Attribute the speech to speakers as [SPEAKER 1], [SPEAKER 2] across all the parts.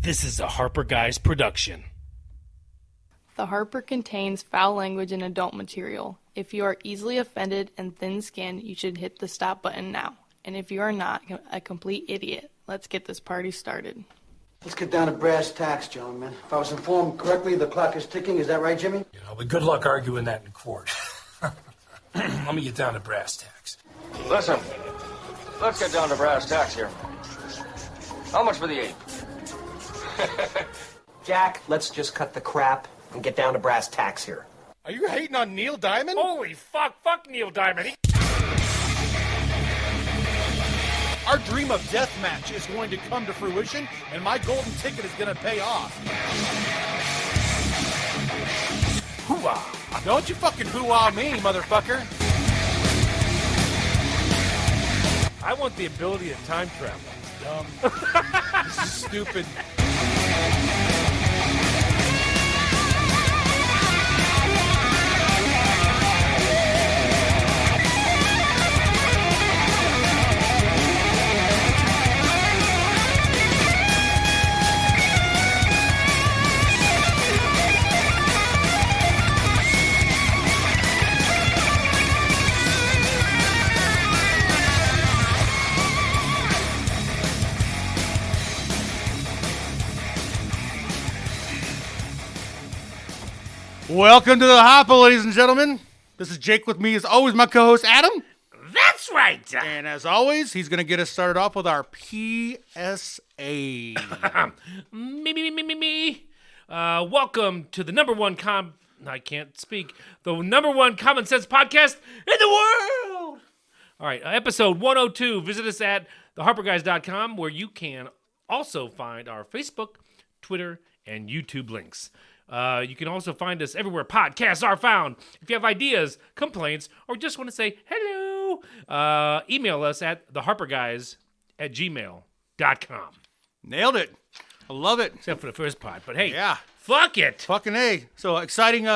[SPEAKER 1] This is a Harper Guys production.
[SPEAKER 2] The Harper contains foul language and adult material. If you are easily offended and thin-skinned, you should hit the stop button now. And if you are not a complete idiot, let's get this party started.
[SPEAKER 3] Let's get down to brass tacks, gentlemen. If I was informed correctly, the clock is ticking. Is that right, Jimmy?
[SPEAKER 4] You know, but good luck arguing that in court. Let me get down to brass tacks.
[SPEAKER 5] Listen, let's get down to brass tacks here. How much for the ape?
[SPEAKER 6] Jack, let's just cut the crap and get down to brass tacks here.
[SPEAKER 7] Are you hating on Neil Diamond?
[SPEAKER 1] Holy fuck, fuck Neil Diamond.
[SPEAKER 7] Our dream of deathmatch is going to come to fruition, and my golden ticket is going to pay off. Hoo-ah. Don't you fucking hoo-ah me, motherfucker.
[SPEAKER 1] I want the ability to time travel.
[SPEAKER 7] Dumb. This is stupid. Welcome to the Harper, ladies and gentlemen. This is Jake. With me, as always, my co-host Adam.
[SPEAKER 1] That's right.
[SPEAKER 7] And as always, he's going to get us started off with our PSA.
[SPEAKER 1] Me. Welcome to the number one I can't speak. The number one common sense podcast in the world. All right, episode 102. Visit us at theharperguys.com, where you can also find our Facebook, Twitter, and YouTube links. You can also find us everywhere podcasts are found. If you have ideas, complaints, or just want to say hello, email us at theharperguys@gmail.com.
[SPEAKER 7] Nailed it. I love it.
[SPEAKER 1] Except for the first part, but hey,
[SPEAKER 7] Yeah.
[SPEAKER 1] fuck it.
[SPEAKER 7] Fucking A. So exciting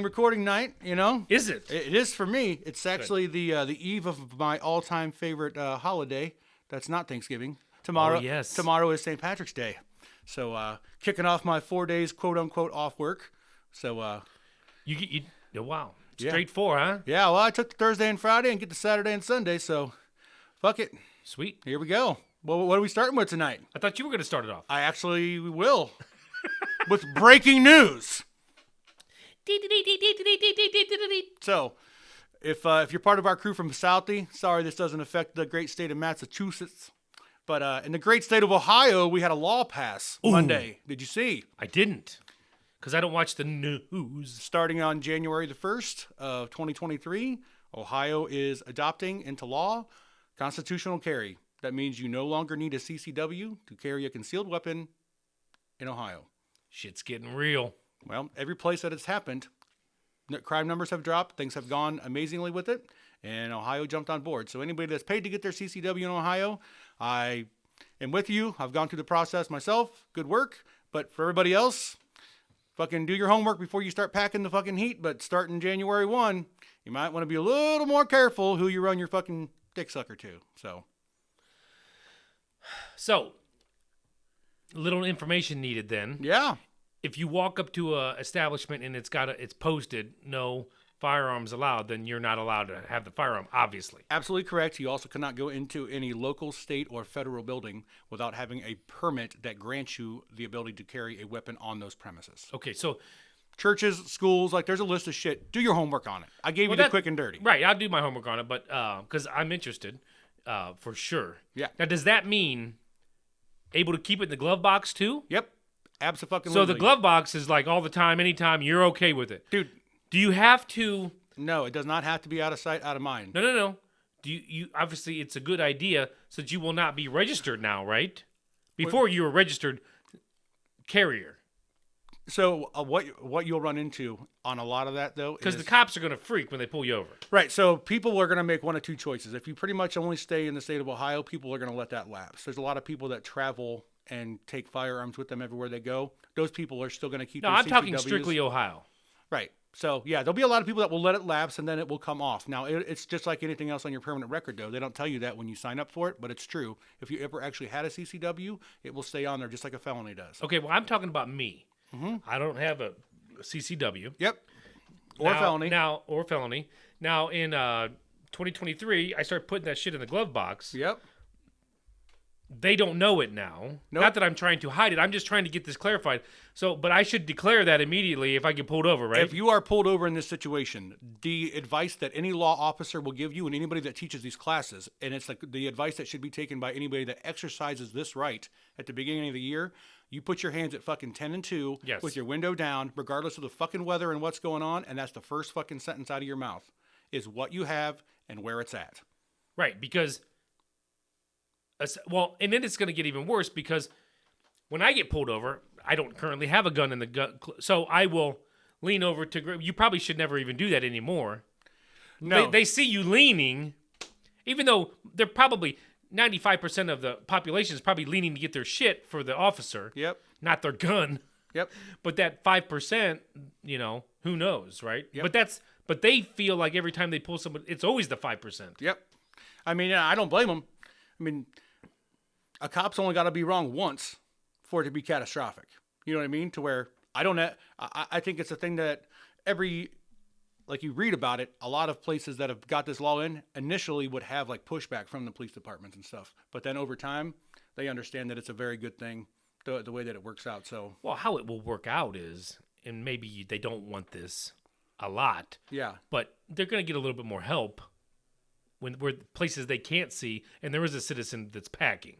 [SPEAKER 7] recording night, you know?
[SPEAKER 1] Is it?
[SPEAKER 7] It is for me. It's actually the eve of my all-time favorite holiday. That's not Thanksgiving. Tomorrow,
[SPEAKER 1] Oh, yes.
[SPEAKER 7] Tomorrow is St. Patrick's Day. So kicking off my 4 days, quote unquote, off work. So
[SPEAKER 1] You wow.
[SPEAKER 7] Yeah.
[SPEAKER 1] Straight four, huh?
[SPEAKER 7] yeah, well, I took the Thursday and Friday and get to Saturday and Sunday. So fuck it.
[SPEAKER 1] Sweet.
[SPEAKER 7] Here we go. Well, what are we starting with tonight?
[SPEAKER 1] I thought you were going to start it off.
[SPEAKER 7] I actually will with breaking news. So, if you're part of our crew from Southie, sorry this doesn't affect the great state of Massachusetts, but in the great state of Ohio, we had a law pass Monday. Did you see?
[SPEAKER 1] I didn't, because I don't watch the news.
[SPEAKER 7] Starting on January the 1st of 2023, Ohio is adopting into law constitutional carry. That means you no longer need a CCW to carry a concealed weapon in Ohio.
[SPEAKER 1] Shit's getting real.
[SPEAKER 7] Well, every place that it's happened, crime numbers have dropped. Things have gone amazingly with it, and Ohio jumped on board. So anybody that's paid to get their CCW in Ohio, I am with you. I've gone through the process myself. Good work. But for everybody else, fucking do your homework before you start packing the fucking heat. But starting January 1, you might want to be a little more careful who you run your fucking dick sucker to.
[SPEAKER 1] So, little information needed then.
[SPEAKER 7] Yeah.
[SPEAKER 1] If you walk up to a establishment and it's posted no firearms allowed, then you're not allowed to have the firearm, obviously.
[SPEAKER 7] Absolutely correct. You also cannot go into any local, state, or federal building without having a permit that grants you the ability to carry a weapon on those premises.
[SPEAKER 1] Okay, so
[SPEAKER 7] Churches, schools, there's a list of shit. Do your homework on it. I gave you the quick and dirty.
[SPEAKER 1] Right, I'll do my homework on it, but because I'm interested, for sure.
[SPEAKER 7] Yeah.
[SPEAKER 1] Now, does that mean able to keep it in the glove box too?
[SPEAKER 7] Yep. Absolutely.
[SPEAKER 1] So the glove box is like all the time, anytime, you're okay with it.
[SPEAKER 7] Dude.
[SPEAKER 1] Do you have to?
[SPEAKER 7] No, it does not have to be out of sight, out of mind.
[SPEAKER 1] No. Do you obviously it's a good idea since you will not be registered now, right? Before you were registered carrier.
[SPEAKER 7] So what you'll run into on a lot of that, though,
[SPEAKER 1] because the cops are going to freak when they pull you over.
[SPEAKER 7] Right. So people are going to make one of two choices. If you pretty much only stay in the state of Ohio, people are going to let that lapse. There's a lot of people that travel and take firearms with them everywhere they go. Those people are still going to keep
[SPEAKER 1] No,
[SPEAKER 7] their
[SPEAKER 1] I'm talking
[SPEAKER 7] CCWs.
[SPEAKER 1] strictly Ohio.
[SPEAKER 7] Right. So, yeah, there'll be a lot of people that will let it lapse and then it will come off. Now, it's just like anything else on your permanent record, though. They don't tell you that when you sign up for it, but it's true. If you ever actually had a CCW, it will stay on there just like a felony does.
[SPEAKER 1] Okay, well, I'm talking about me. I don't have a CCW.
[SPEAKER 7] Yep. Or felony.
[SPEAKER 1] Or felony. Now, in 2023, I started putting that shit in the glove box.
[SPEAKER 7] Yep.
[SPEAKER 1] They don't know it now.
[SPEAKER 7] Nope.
[SPEAKER 1] Not that I'm trying to hide it. I'm just trying to get this clarified. So, but I should declare that immediately if I get pulled over, right?
[SPEAKER 7] If you are pulled over in this situation, the advice that any law officer will give you and anybody that teaches these classes, and it's like the advice that should be taken by anybody that exercises this right at the beginning of the year, you put your hands at fucking 10 and 2
[SPEAKER 1] Yes.
[SPEAKER 7] with your window down, regardless of the fucking weather and what's going on, and that's the first fucking sentence out of your mouth, is what you have and where it's at.
[SPEAKER 1] Right, because... Well, and then it's going to get even worse because when I get pulled over, I don't currently have a gun in the gun, so I will lean over to. You probably should never even do that anymore.
[SPEAKER 7] No,
[SPEAKER 1] They see you leaning, even though they're probably 95% of the population is probably leaning to get their shit for the officer.
[SPEAKER 7] Yep.
[SPEAKER 1] Not their gun.
[SPEAKER 7] Yep.
[SPEAKER 1] But that 5%, who knows, right?
[SPEAKER 7] Yep.
[SPEAKER 1] But they feel like every time they pull someone, it's always the 5%.
[SPEAKER 7] Yep. I mean, I don't blame them. I mean, a cop's only got to be wrong once for it to be catastrophic. You know what I mean? To where I think it's a thing that like you read about it, a lot of places that have got this law in initially would have like pushback from the police departments and stuff. But then over time, they understand that it's a very good thing, the way that it works out. So,
[SPEAKER 1] well, how it will work out is, and maybe they don't want this a lot.
[SPEAKER 7] yeah.
[SPEAKER 1] But they're going to get a little bit more help when we're places they can't see, and there is a citizen that's packing.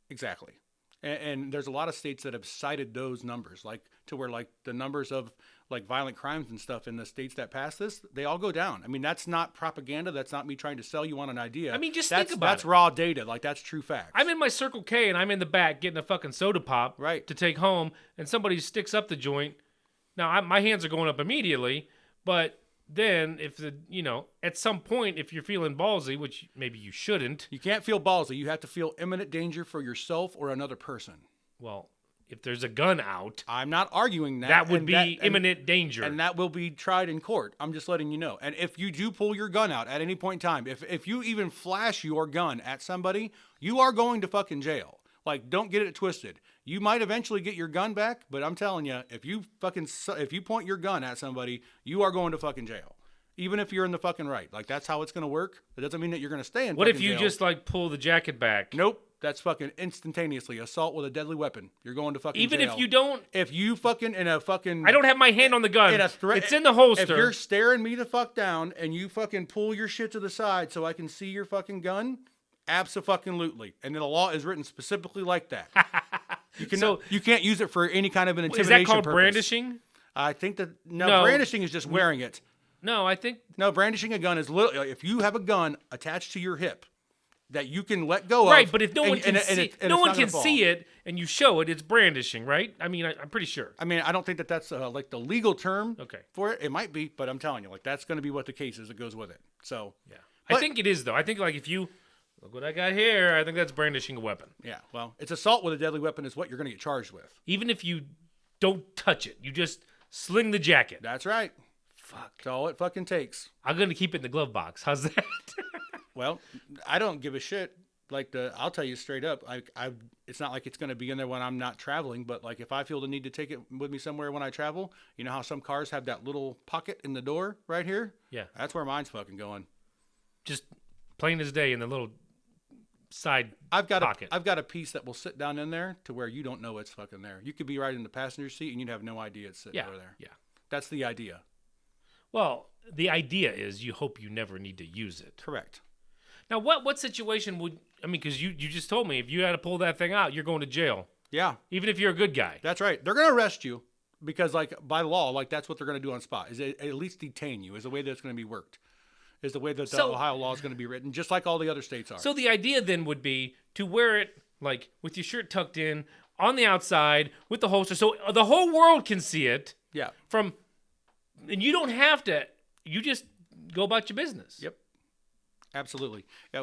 [SPEAKER 7] Exactly. And there's a lot of states that have cited those numbers, like to where like the numbers of like violent crimes and stuff in the states that pass this, they all go down. I mean, that's not propaganda. That's not me trying to sell you on an idea.
[SPEAKER 1] I mean, just
[SPEAKER 7] that's,
[SPEAKER 1] think about
[SPEAKER 7] that's
[SPEAKER 1] it.
[SPEAKER 7] raw data. Like that's true facts.
[SPEAKER 1] I'm in my Circle K, and I'm in the back getting a fucking soda pop
[SPEAKER 7] Right.
[SPEAKER 1] to take home, and somebody sticks up the joint. Now, my hands are going up immediately, but then if at some point, if you're feeling ballsy, which maybe you shouldn't.
[SPEAKER 7] You can't feel ballsy. You have to feel imminent danger for yourself or another person.
[SPEAKER 1] Well, if there's a gun out,
[SPEAKER 7] I'm not arguing that.
[SPEAKER 1] that would
[SPEAKER 7] and
[SPEAKER 1] be imminent danger.
[SPEAKER 7] And that will be tried in court. I'm just letting you know. And if you do pull your gun out at any point in time, if you even flash your gun at somebody, you are going to fucking jail. Like, don't get it twisted. You might eventually get your gun back, but I'm telling you, if you point your gun at somebody, you are going to fucking jail. Even if you're in the fucking right. Like, that's how it's going to work. It doesn't mean that you're going to stay in
[SPEAKER 1] What
[SPEAKER 7] fucking
[SPEAKER 1] if you
[SPEAKER 7] jail.
[SPEAKER 1] just like pull the jacket back?
[SPEAKER 7] Nope. That's fucking instantaneously assault with a deadly weapon. You're going to fucking
[SPEAKER 1] Even
[SPEAKER 7] jail.
[SPEAKER 1] if you don't,
[SPEAKER 7] If you fucking in a fucking...
[SPEAKER 1] I don't have my hand on the gun. It's in the holster.
[SPEAKER 7] If you're staring me the fuck down and you fucking pull your shit to the side so I can see your fucking gun, abso-fucking-lutely. And then the law is written specifically like that. You can't use it for any kind of an intimidation
[SPEAKER 1] Is that called
[SPEAKER 7] purpose.
[SPEAKER 1] brandishing?
[SPEAKER 7] I think that...
[SPEAKER 1] No.
[SPEAKER 7] No, brandishing is just wearing it.
[SPEAKER 1] No, I think
[SPEAKER 7] No, brandishing a gun is literally... If you have a gun attached to your hip that you can let go of...
[SPEAKER 1] right. But if no one can
[SPEAKER 7] and
[SPEAKER 1] see,
[SPEAKER 7] it's
[SPEAKER 1] no
[SPEAKER 7] not
[SPEAKER 1] one
[SPEAKER 7] gonna
[SPEAKER 1] can
[SPEAKER 7] fall.
[SPEAKER 1] see it, and you show it, it's brandishing, right? I mean, I'm pretty sure.
[SPEAKER 7] I mean, I don't think that that's like the legal term
[SPEAKER 1] Okay.
[SPEAKER 7] for it. It might be, but I'm telling you, like that's going to be what the case is that goes with it. So
[SPEAKER 1] Yeah,
[SPEAKER 7] But-
[SPEAKER 1] I think it is though. I think like if you look what I got here, I think that's brandishing a weapon.
[SPEAKER 7] yeah, well, it's assault with a deadly weapon is what you're going to get charged with.
[SPEAKER 1] Even if you don't touch it, you just sling the jacket.
[SPEAKER 7] That's right.
[SPEAKER 1] Fuck.
[SPEAKER 7] That's all it fucking takes.
[SPEAKER 1] I'm gonna keep it in the glove box. How's that?
[SPEAKER 7] Well, I don't give a shit. Like I'll tell you straight up. It's not like it's going to be in there when I'm not traveling. But like if I feel the need to take it with me somewhere when I travel, you know how some cars have that little pocket in the door right here?
[SPEAKER 1] Yeah.
[SPEAKER 7] That's where mine's fucking going.
[SPEAKER 1] Just plain as day in the little side pocket.
[SPEAKER 7] I've got a piece that will sit down in there to where you don't know it's fucking there. You could be right in the passenger seat and you'd have no idea it's sitting over there.
[SPEAKER 1] Yeah.
[SPEAKER 7] That's the idea.
[SPEAKER 1] Well, the idea is you hope you never need to use it.
[SPEAKER 7] Correct.
[SPEAKER 1] Now, what situation would I mean? Because you just told me if you had to pull that thing out, you're going to jail,
[SPEAKER 7] Yeah,
[SPEAKER 1] even if you're a good guy.
[SPEAKER 7] that's right. They're going to arrest you because, like, by law, like that's what they're going to do on spot. Is at least detain you? Is the way that it's going to be worked? Is the way that the
[SPEAKER 1] So-
[SPEAKER 7] Ohio law is going to be written, just like all the other states are.
[SPEAKER 1] So the idea then would be to wear it like with your shirt tucked in on the outside with the holster, so the whole world can see it.
[SPEAKER 7] yeah.
[SPEAKER 1] And you don't have to. You just go about your business.
[SPEAKER 7] Yep. Absolutely. Yeah,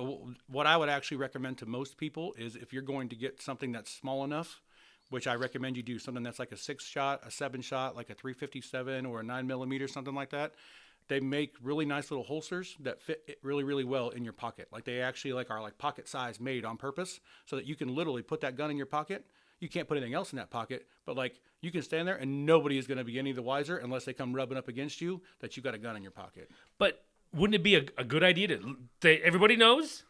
[SPEAKER 7] what I would actually recommend to most people is if you're going to get something that's small enough which I recommend you do something that's like a 6-shot, a 7-shot, like a 357 or a 9mm, something like that. They make really nice little holsters that fit it really, really well in your pocket. Like they actually are like pocket size made on purpose so that you can literally put that gun in your pocket. You can't put anything else in that pocket, but like you can stand there and nobody is going to be any the wiser unless they come rubbing up against you that you got a gun in your pocket.
[SPEAKER 1] But wouldn't it be a good idea everybody knows?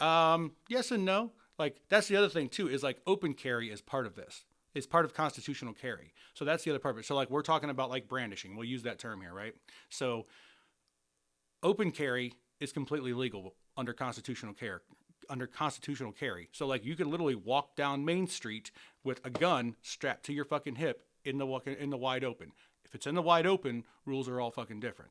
[SPEAKER 7] Yes and no. Like that's the other thing too, is like open carry is part of this. It's part of constitutional carry. So that's the other part of it. So like we're talking about like brandishing. We'll use that term here, right? So open carry is completely legal under constitutional carry. So like you can literally walk down Main Street with a gun strapped to your fucking hip in the wide open. If it's in the wide open, rules are all fucking different.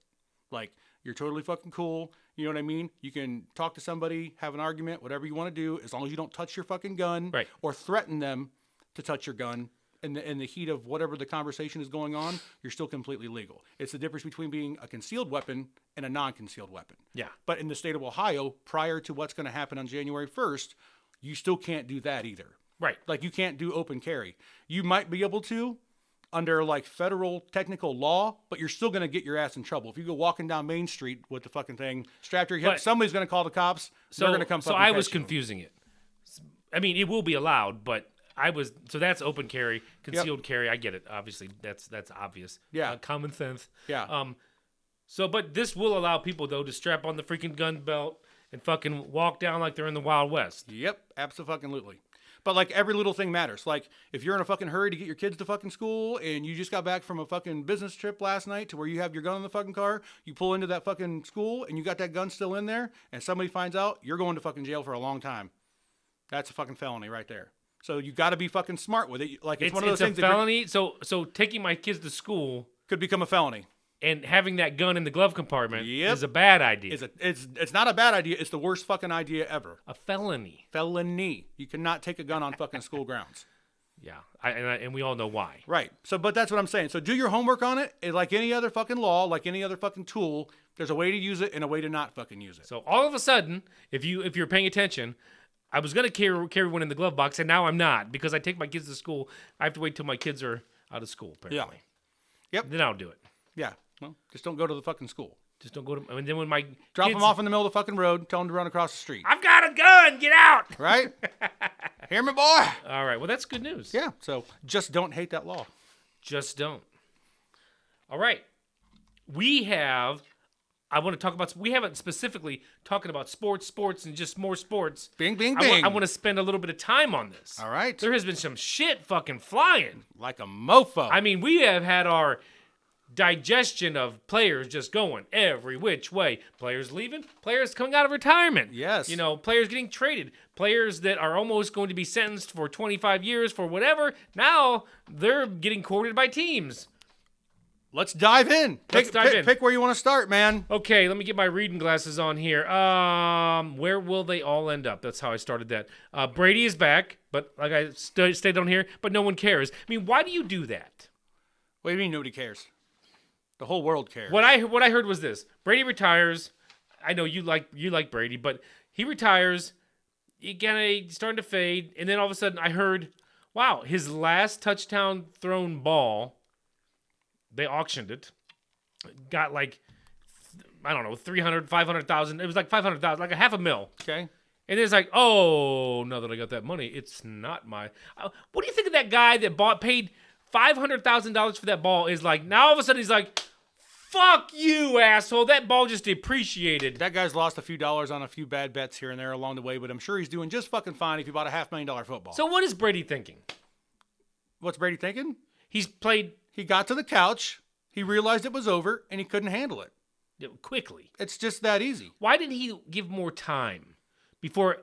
[SPEAKER 7] Like you're totally fucking cool. You know what I mean? You can talk to somebody, have an argument, whatever you want to do, as long as you don't touch your fucking gun or threaten them to touch your gun in the heat of whatever the conversation is going on, you're still completely legal. It's the difference between being a concealed weapon and a non-concealed weapon.
[SPEAKER 1] Yeah.
[SPEAKER 7] But in the state of Ohio, prior to what's going to happen on January 1st, you still can't do that either.
[SPEAKER 1] Right.
[SPEAKER 7] Like you can't do open carry. You might be able to under like federal technical law, but you're still going to get your ass in trouble. If you go walking down Main Street with the fucking thing strapped to your hip, somebody's going to call the cops. They're going to come.
[SPEAKER 1] So I was confusing it. I mean, it will be allowed, but so that's open carry, concealed carry. I get it. Obviously, that's obvious.
[SPEAKER 7] Yeah.
[SPEAKER 1] Common sense.
[SPEAKER 7] Yeah.
[SPEAKER 1] But this will allow people though to strap on the freaking gun belt and fucking walk down like they're in the Wild West.
[SPEAKER 7] Yep. Absolutely. But like every little thing matters. Like if you're in a fucking hurry to get your kids to fucking school and you just got back from a fucking business trip last night to where you have your gun in the fucking car, you pull into that fucking school and you got that gun still in there and somebody finds out, you're going to fucking jail for a long time. That's a fucking felony right there. So you got to be fucking smart with it. Like it's one of those things.
[SPEAKER 1] It's a felony. So taking my kids to school
[SPEAKER 7] could become a felony.
[SPEAKER 1] And having that gun in the glove compartment is a bad idea.
[SPEAKER 7] It's not a bad idea. It's the worst fucking idea ever.
[SPEAKER 1] A felony.
[SPEAKER 7] Felony. You cannot take a gun on fucking school grounds.
[SPEAKER 1] Yeah, and we all know why.
[SPEAKER 7] Right. So, but that's what I'm saying. So do your homework on it. Like any other fucking law, like any other fucking tool, there's a way to use it and a way to not fucking use it.
[SPEAKER 1] So all of a sudden, if you're paying attention, I was going to carry one in the glove box, and now I'm not because I take my kids to school. I have to wait till my kids are out of school, apparently.
[SPEAKER 7] Yeah. Yep.
[SPEAKER 1] Then I'll do it.
[SPEAKER 7] Yeah. Well, just don't go to the fucking school.
[SPEAKER 1] Just don't go to. And then when my
[SPEAKER 7] drop
[SPEAKER 1] kids,
[SPEAKER 7] them off in the middle of the fucking road, tell them to run across the street.
[SPEAKER 1] I've got a gun. Get out.
[SPEAKER 7] Right? Hear me, boy.
[SPEAKER 1] All right. Well, that's good news.
[SPEAKER 7] Yeah. So just don't hate that law.
[SPEAKER 1] Just don't. All right. I want to talk about. We haven't specifically talking about sports, and just more sports.
[SPEAKER 7] Bing, bing, bing.
[SPEAKER 1] I want to spend a little bit of time on this.
[SPEAKER 7] All right.
[SPEAKER 1] There has been some shit fucking flying
[SPEAKER 7] like a mofo.
[SPEAKER 1] I mean, we have had our digestion of players just going every which way. Players leaving, players coming out of retirement.
[SPEAKER 7] Yes.
[SPEAKER 1] You know, players getting traded, players that are almost going to be sentenced for 25 years for whatever. Now they're getting courted by teams.
[SPEAKER 7] Let's dive in. Pick where you want to start, man.
[SPEAKER 1] Okay, let me get my reading glasses on here. Where will they all end up? That's how I started that. Brady is back, but like I stayed on here, but no one cares. I mean, why do you do that?
[SPEAKER 7] What do you mean nobody cares? The whole world cares.
[SPEAKER 1] What I heard was this: Brady retires. I know you like Brady, but he retires. He kind of starting to fade, and then all of a sudden I heard, wow, his last touchdown thrown ball. They auctioned it. Got like, I don't know, 300, 500,000. It was like 500,000, like a $500,000.
[SPEAKER 7] Okay.
[SPEAKER 1] And it's like, oh, now that I got that money, it's not my. What do you think of that guy that paid $500,000 for that ball? Is like, now all of a sudden he's like, fuck you, asshole. That ball just depreciated.
[SPEAKER 7] That guy's lost a few dollars on a few bad bets here and there along the way, but I'm sure he's doing just fucking fine if he bought a $500,000 football.
[SPEAKER 1] So what is Brady thinking?
[SPEAKER 7] What's Brady thinking?
[SPEAKER 1] He
[SPEAKER 7] got to the couch, he realized it was over, and he couldn't handle it.
[SPEAKER 1] Quickly.
[SPEAKER 7] It's just that easy.
[SPEAKER 1] Why didn't he give more time before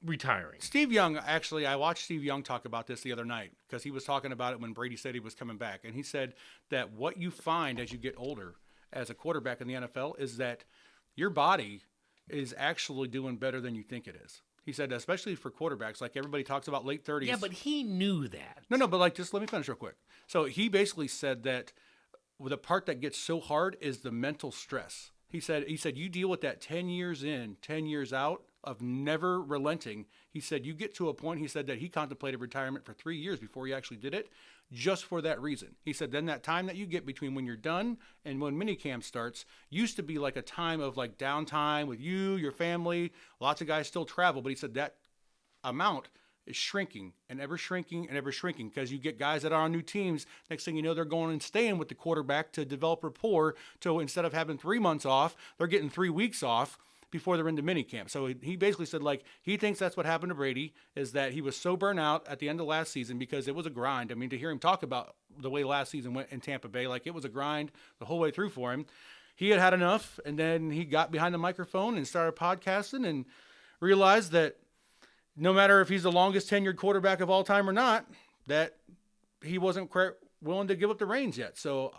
[SPEAKER 1] retiring?
[SPEAKER 7] Steve Young, actually, I watched Steve Young talk about this the other night because he was talking about it when Brady said he was coming back. And he said that what you find as you get older as a quarterback in the NFL is that your body is actually doing better than you think it is. He said, especially for quarterbacks, like everybody talks about late 30s.
[SPEAKER 1] Yeah, but he knew that.
[SPEAKER 7] No, but like, just let me finish real quick. So he basically said that the part that gets so hard is the mental stress. He said, you deal with that 10 years in, 10 years out, of never relenting. He said you get to a point, he said that he contemplated retirement for 3 years before he actually did it, just for that reason. He said then that time that you get between when you're done and when minicamp starts used to be like a time of like downtime with you, your family. Lots of guys still travel, but he said that amount is shrinking and ever shrinking and ever shrinking because you get guys that are on new teams. Next thing you know, they're going and staying with the quarterback to develop rapport. So instead of having 3 months off, they're getting 3 weeks off before they're into minicamp. So he basically said, like, he thinks that's what happened to Brady, is that he was so burnt out at the end of last season because it was a grind. I mean, to hear him talk about the way last season went in Tampa Bay, like it was a grind the whole way through for him. He had enough, and then he got behind the microphone and started podcasting and realized that no matter if he's the longest tenured quarterback of all time or not, that he wasn't willing to give up the reins yet. So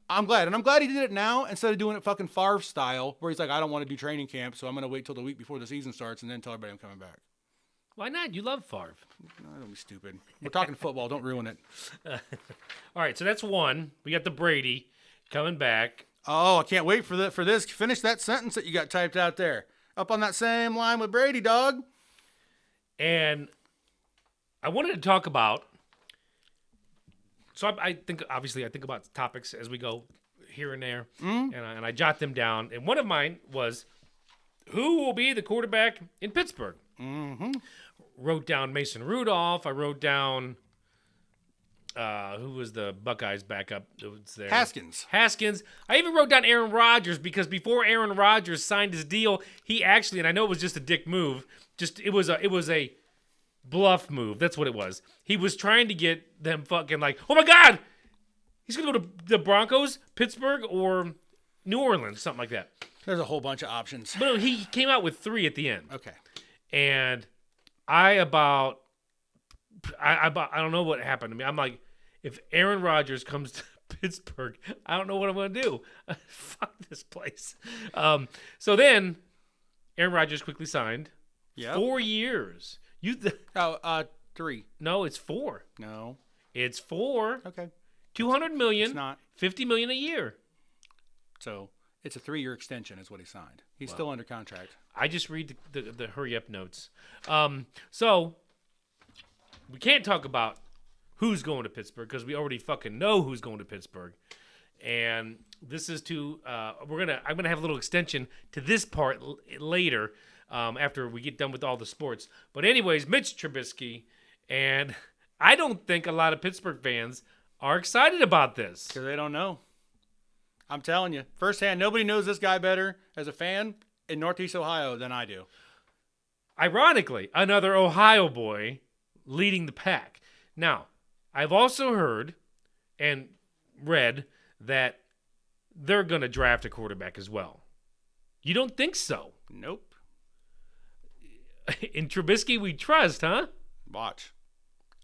[SPEAKER 7] I'm glad. And I'm glad he did it now instead of doing it fucking Favre style, where he's like, I don't want to do training camp, so I'm going to wait till the week before the season starts and then tell everybody I'm coming back.
[SPEAKER 1] Why not? You love Favre.
[SPEAKER 7] No, don't be stupid. We're talking football. Don't ruin it.
[SPEAKER 1] All right, so that's one. We got the Brady coming back.
[SPEAKER 7] Oh, I can't wait for this. Finish that sentence that you got typed out there. Up on that same line with Brady, dog.
[SPEAKER 1] And I wanted to talk about, so I think about topics as we go here and there, and I jot them down. And one of mine was, who will be the quarterback in Pittsburgh? Mm-hmm. Wrote down Mason Rudolph. I wrote down, who was the Buckeyes backup that was there?
[SPEAKER 7] Haskins.
[SPEAKER 1] I even wrote down Aaron Rodgers because before Aaron Rodgers signed his deal, he actually, and I know it was just a dick move, it was a bluff move. That's what it was. He was trying to get them fucking like, oh my God, he's gonna go to the Broncos, Pittsburgh, or New Orleans, something like that.
[SPEAKER 7] There's a whole bunch of options.
[SPEAKER 1] But he came out with 3 at the end.
[SPEAKER 7] Okay.
[SPEAKER 1] And I don't know what happened to me. I'm like, if Aaron Rodgers comes to Pittsburgh, I don't know what I'm going to do. Fuck this place. So then Aaron Rodgers quickly signed.
[SPEAKER 7] Yeah.
[SPEAKER 1] 4 years.
[SPEAKER 7] 3.
[SPEAKER 1] No, it's 4.
[SPEAKER 7] No.
[SPEAKER 1] It's 4.
[SPEAKER 7] Okay.
[SPEAKER 1] $200 million.
[SPEAKER 7] It's not.
[SPEAKER 1] $50 million a year.
[SPEAKER 7] So it's a 3-year extension is what he signed. He's still under contract.
[SPEAKER 1] I just read the hurry up notes. So we can't talk about who's going to Pittsburgh because we already fucking know who's going to Pittsburgh. And this is I'm gonna have a little extension to this part later after we get done with all the sports. But anyways, Mitch Trubisky, and I don't think a lot of Pittsburgh fans are excited about this
[SPEAKER 7] Because they don't know. I'm telling you, firsthand, nobody knows this guy better as a fan in Northeast Ohio than I do.
[SPEAKER 1] Ironically, another Ohio boy leading the pack. Now, I've also heard and read that they're going to draft a quarterback as well. You don't think so?
[SPEAKER 7] Nope.
[SPEAKER 1] In Trubisky, we trust, huh?
[SPEAKER 7] Watch.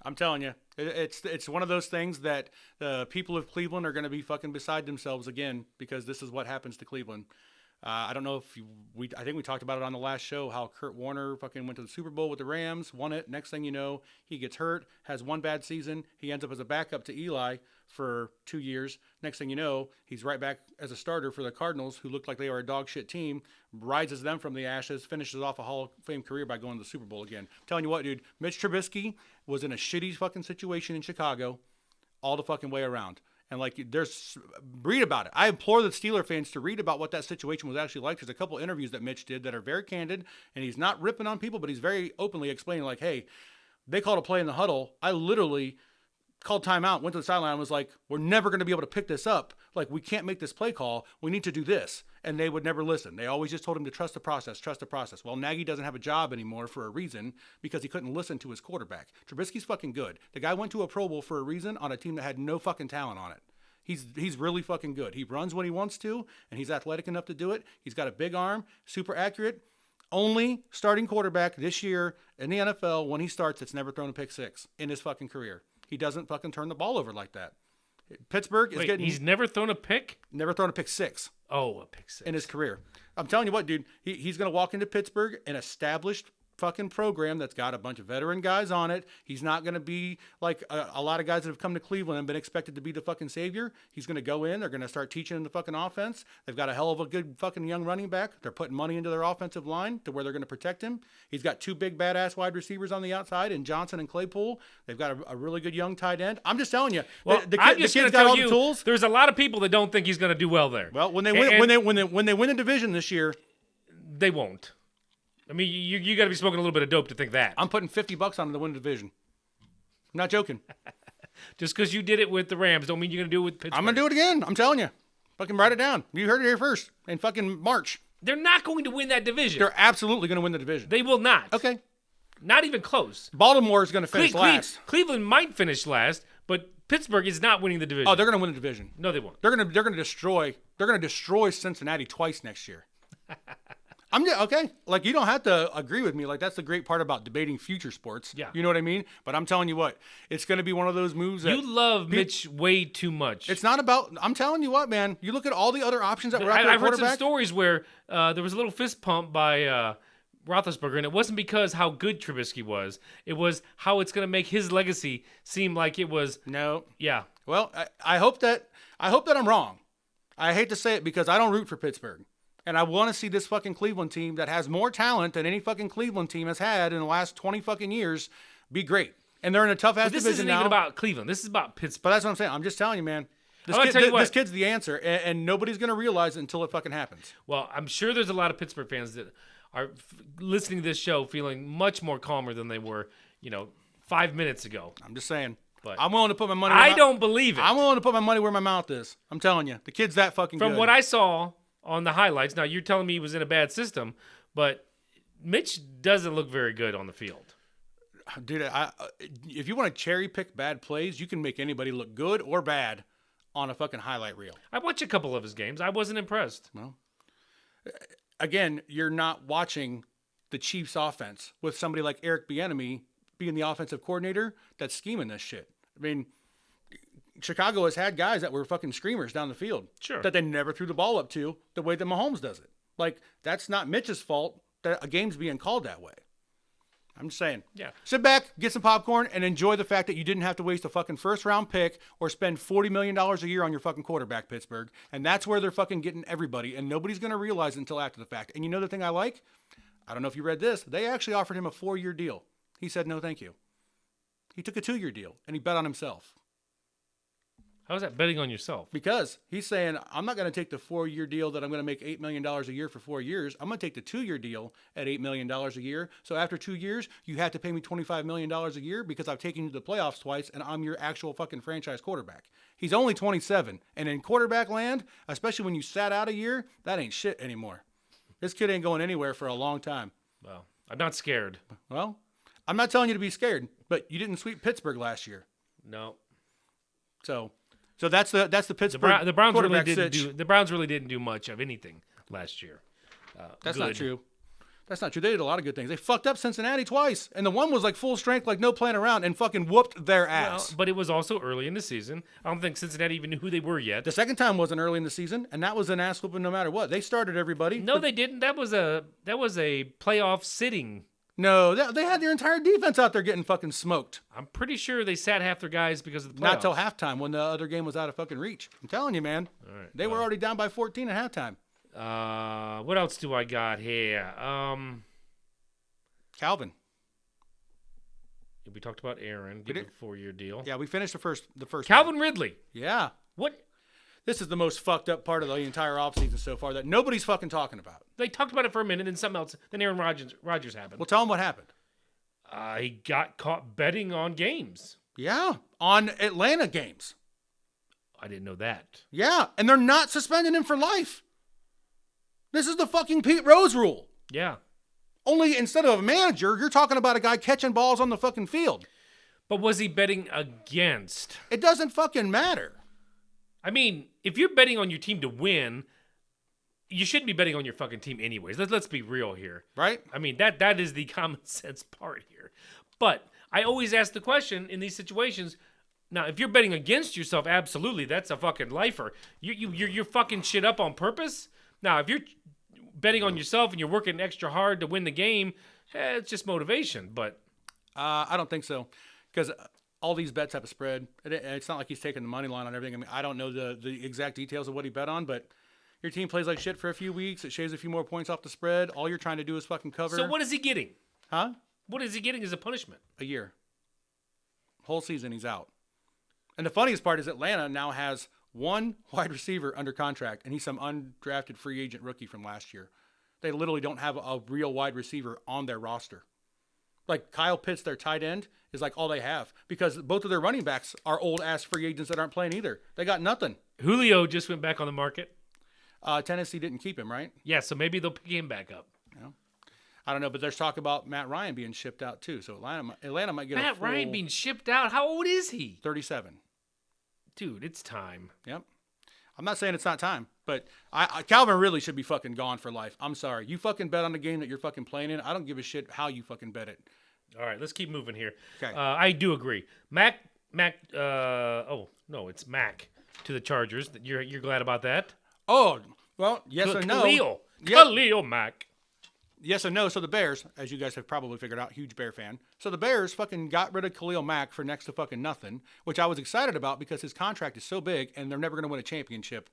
[SPEAKER 7] I'm telling you, it's one of those things that the people of Cleveland are going to be fucking beside themselves again because this is what happens to Cleveland. I don't know if I think we talked about it on the last show, how Kurt Warner fucking went to the Super Bowl with the Rams, won it. Next thing you know, he gets hurt, has one bad season. He ends up as a backup to Eli for 2 years. Next thing you know, he's right back as a starter for the Cardinals, who looked like they were a dog shit team, rises them from the ashes, finishes off a Hall of Fame career by going to the Super Bowl again. I'm telling you what, dude, Mitch Trubisky was in a shitty fucking situation in Chicago all the fucking way around. And read about it. I implore the Steeler fans to read about what that situation was actually like. There's a couple interviews that Mitch did that are very candid, and he's not ripping on people, but he's very openly explaining, like, hey, they called a play in the huddle. I literally called timeout, went to the sideline, and was like, we're never going to be able to pick this up. Like, we can't make this play call. We need to do this. And they would never listen. They always just told him to trust the process, trust the process. Well, Nagy doesn't have a job anymore for a reason because he couldn't listen to his quarterback. Trubisky's fucking good. The guy went to a Pro Bowl for a reason on a team that had no fucking talent on it. He's really fucking good. He runs when he wants to, and he's athletic enough to do it. He's got a big arm, super accurate. Only starting quarterback this year in the NFL when he starts that's never thrown a pick six in his fucking career. He doesn't fucking turn the ball over like that. Pittsburgh is getting...
[SPEAKER 1] He's never thrown a pick?
[SPEAKER 7] Never thrown a pick six.
[SPEAKER 1] Oh, a pick six.
[SPEAKER 7] In his career. I'm telling you what, dude. He's going to walk into Pittsburgh, an established fucking program that's got a bunch of veteran guys on it. He's not going to be like a lot of guys that have come to Cleveland and been expected to be the fucking savior. He's going to go in. They're going to start teaching him the fucking offense. They've got a hell of a good fucking young running back. They're putting money into their offensive line to where they're going to protect him. He's got 2 big badass wide receivers on the outside in Johnson and Claypool. They've got a really good young tight end. I'm just telling you,
[SPEAKER 1] Well,
[SPEAKER 7] the
[SPEAKER 1] I'm
[SPEAKER 7] kid's
[SPEAKER 1] just going to
[SPEAKER 7] got
[SPEAKER 1] tell
[SPEAKER 7] all
[SPEAKER 1] you,
[SPEAKER 7] the tools.
[SPEAKER 1] there's a lot of people that don't think he's going to do well there.
[SPEAKER 7] Well, when they win the division this year,
[SPEAKER 1] they won't. I mean, you got to be smoking a little bit of dope to think that.
[SPEAKER 7] I'm putting $50 on them to win the division. I'm not joking.
[SPEAKER 1] Just because you did it with the Rams don't mean you're going to do it with Pittsburgh.
[SPEAKER 7] I'm going to do it again. I'm telling you. Fucking write it down. You heard it here first in fucking March.
[SPEAKER 1] They're not going to win that division.
[SPEAKER 7] They're absolutely going to win the division.
[SPEAKER 1] They will not.
[SPEAKER 7] Okay.
[SPEAKER 1] Not even close.
[SPEAKER 7] Baltimore is going to finish last.
[SPEAKER 1] Cleveland might finish last, but Pittsburgh is not winning the division.
[SPEAKER 7] Oh, they're going to win the division.
[SPEAKER 1] No, they won't.
[SPEAKER 7] They're going to destroy Cincinnati twice next year. I'm just, okay. Like, you don't have to agree with me. Like, that's the great part about debating future sports.
[SPEAKER 1] Yeah.
[SPEAKER 7] You know what I mean? But I'm telling you what, it's going to be one of those moves that
[SPEAKER 1] You love Mitch way too much.
[SPEAKER 7] it's not about. I'm telling you what, man. You look at all the other options that were out there.
[SPEAKER 1] I've heard some
[SPEAKER 7] quarterback.
[SPEAKER 1] stories where there was a little fist pump by Roethlisberger, and it wasn't because how good Trubisky was. It was how it's going to make his legacy seem like it was.
[SPEAKER 7] No.
[SPEAKER 1] Yeah.
[SPEAKER 7] Well, I hope that I'm wrong. I hate to say it because I don't root for Pittsburgh. And I want to see this fucking Cleveland team that has more talent than any fucking Cleveland team has had in the last 20 fucking years be great. And they're in a tough ass
[SPEAKER 1] But this
[SPEAKER 7] division
[SPEAKER 1] isn't
[SPEAKER 7] now.
[SPEAKER 1] even about Cleveland. This is about Pittsburgh.
[SPEAKER 7] But that's what I'm saying. I'm just telling you, man. This kid's the answer, and nobody's going to realize it until it fucking happens.
[SPEAKER 1] Well, I'm sure there's a lot of Pittsburgh fans that are listening to this show feeling much more calmer than they were, 5 minutes ago.
[SPEAKER 7] I'm just saying.
[SPEAKER 1] But
[SPEAKER 7] I'm willing to put my money.
[SPEAKER 1] I don't believe it.
[SPEAKER 7] I'm willing to put my money where my mouth is. I'm telling you, the kid's that fucking good.
[SPEAKER 1] From what I saw on the highlights, now you're telling me he was in a bad system, but Mitch doesn't look very good on the field.
[SPEAKER 7] Dude, if you want to cherry pick bad plays, you can make anybody look good or bad on a fucking highlight reel.
[SPEAKER 1] I watched a couple of his games. I wasn't impressed.
[SPEAKER 7] Well, again, you're not watching the Chiefs offense with somebody like Eric Bieniemy being the offensive coordinator that's scheming this shit. I mean, Chicago has had guys that were fucking screamers down the field.
[SPEAKER 1] Sure.
[SPEAKER 7] That they never threw the ball up to the way that Mahomes does it. Like, that's not Mitch's fault that a game's being called that way. I'm just saying.
[SPEAKER 1] Yeah.
[SPEAKER 7] Sit back, get some popcorn, and enjoy the fact that you didn't have to waste a fucking first-round pick or spend $40 million a year on your fucking quarterback, Pittsburgh. And that's where they're fucking getting everybody, and nobody's going to realize it until after the fact. And you know the thing I like? I don't know if you read this. They actually offered him a 4-year deal. He said, no, thank you. He took a 2-year deal, and he bet on himself.
[SPEAKER 1] How's that betting on yourself?
[SPEAKER 7] Because he's saying, I'm not going to take the 4-year deal that I'm going to make $8 million a year for 4 years. I'm going to take the 2-year deal at $8 million a year. So after 2 years, you have to pay me $25 million a year because I've taken you to the playoffs twice and I'm your actual fucking franchise quarterback. He's only 27. And in quarterback land, especially when you sat out a year, that ain't shit anymore. This kid ain't going anywhere for a long time.
[SPEAKER 1] Well, I'm not scared.
[SPEAKER 7] Well, I'm not telling you to be scared, but you didn't sweep Pittsburgh last year.
[SPEAKER 1] No.
[SPEAKER 7] So that's the Pittsburgh
[SPEAKER 1] The Browns really
[SPEAKER 7] quarterback
[SPEAKER 1] didn't
[SPEAKER 7] sitch.
[SPEAKER 1] the Browns really didn't do much of anything last year.
[SPEAKER 7] That's
[SPEAKER 1] good.
[SPEAKER 7] not true. That's not true. They did a lot of good things. They fucked up Cincinnati twice, and the one was like full strength, like no playing around, and fucking whooped their ass.
[SPEAKER 1] Well, but it was also early in the season. I don't think Cincinnati even knew who they were yet.
[SPEAKER 7] The second time wasn't early in the season, and that was an ass whooping no matter what. They started everybody.
[SPEAKER 1] No, they didn't. That was a playoff sitting.
[SPEAKER 7] No, they had their entire defense out there getting fucking smoked.
[SPEAKER 1] I'm pretty sure they sat half their guys because of the playoffs.
[SPEAKER 7] Not till halftime when the other game was out of fucking reach. I'm telling you, man.
[SPEAKER 1] All right,
[SPEAKER 7] They were already down by 14 at halftime.
[SPEAKER 1] What else do I got here?
[SPEAKER 7] Calvin.
[SPEAKER 1] We talked about Aaron. Give him a 4-year deal.
[SPEAKER 7] Yeah, we finished the first.
[SPEAKER 1] Calvin Ridley.
[SPEAKER 7] Yeah.
[SPEAKER 1] What?
[SPEAKER 7] This is the most fucked up part of the entire offseason so far that nobody's fucking talking about.
[SPEAKER 1] They talked about it for a minute, and something else. Then Aaron Rodgers happened.
[SPEAKER 7] Well, tell them what happened.
[SPEAKER 1] He got caught betting on games.
[SPEAKER 7] Yeah, on Atlanta games.
[SPEAKER 1] I didn't know that.
[SPEAKER 7] Yeah, and they're not suspending him for life. This is the fucking Pete Rose rule.
[SPEAKER 1] Yeah.
[SPEAKER 7] Only instead of a manager, you're talking about a guy catching balls on the fucking field.
[SPEAKER 1] But was he betting against?
[SPEAKER 7] It doesn't fucking matter.
[SPEAKER 1] I mean, if you're betting on your team to win, you shouldn't be betting on your fucking team anyways. Let's be real here.
[SPEAKER 7] Right?
[SPEAKER 1] I mean, that is the common sense part here. But I always ask the question in these situations. Now, if you're betting against yourself, absolutely, that's a fucking lifer. You're fucking shit up on purpose. Now, if you're betting on yourself and you're working extra hard to win the game, it's just motivation. But
[SPEAKER 7] I don't think so, because all these bets have a spread. It's not like he's taking the money line on everything. I mean, I don't know the exact details of what he bet on, but your team plays like shit for a few weeks. It shaves a few more points off the spread. All you're trying to do is fucking cover.
[SPEAKER 1] so what is he getting?
[SPEAKER 7] Huh?
[SPEAKER 1] What is he getting as a punishment?
[SPEAKER 7] A year. Whole season he's out. And the funniest part is Atlanta now has one wide receiver under contract, and he's some undrafted free agent rookie from last year. They literally don't have a real wide receiver on their roster. Like Kyle Pitts, their tight end, is like all they have, because both of their running backs are old-ass free agents that aren't playing either. They got nothing.
[SPEAKER 1] Julio just went back on the market.
[SPEAKER 7] Tennessee didn't keep him, right?
[SPEAKER 1] Yeah, so maybe they'll pick him back up.
[SPEAKER 7] I don't know, but there's talk about Matt Ryan being shipped out too. So Atlanta might get
[SPEAKER 1] Matt Ryan being shipped out? How old is he?
[SPEAKER 7] 37.
[SPEAKER 1] Dude, it's time.
[SPEAKER 7] Yep. I'm not saying it's not time, but Calvin really should be fucking gone for life. I'm sorry. You fucking bet on the game that you're fucking playing in. I don't give a shit how you fucking bet it.
[SPEAKER 1] All right, let's keep moving here.
[SPEAKER 7] Okay.
[SPEAKER 1] I do agree. It's Mac to the Chargers. You're glad about that?
[SPEAKER 7] Oh, well, yes or no.
[SPEAKER 1] Khalil Mack.
[SPEAKER 7] Yes and no. So the Bears, as you guys have probably figured out, huge Bear fan. So the Bears fucking got rid of Khalil Mack for next to fucking nothing, which I was excited about because his contract is so big and they're never going to win a championship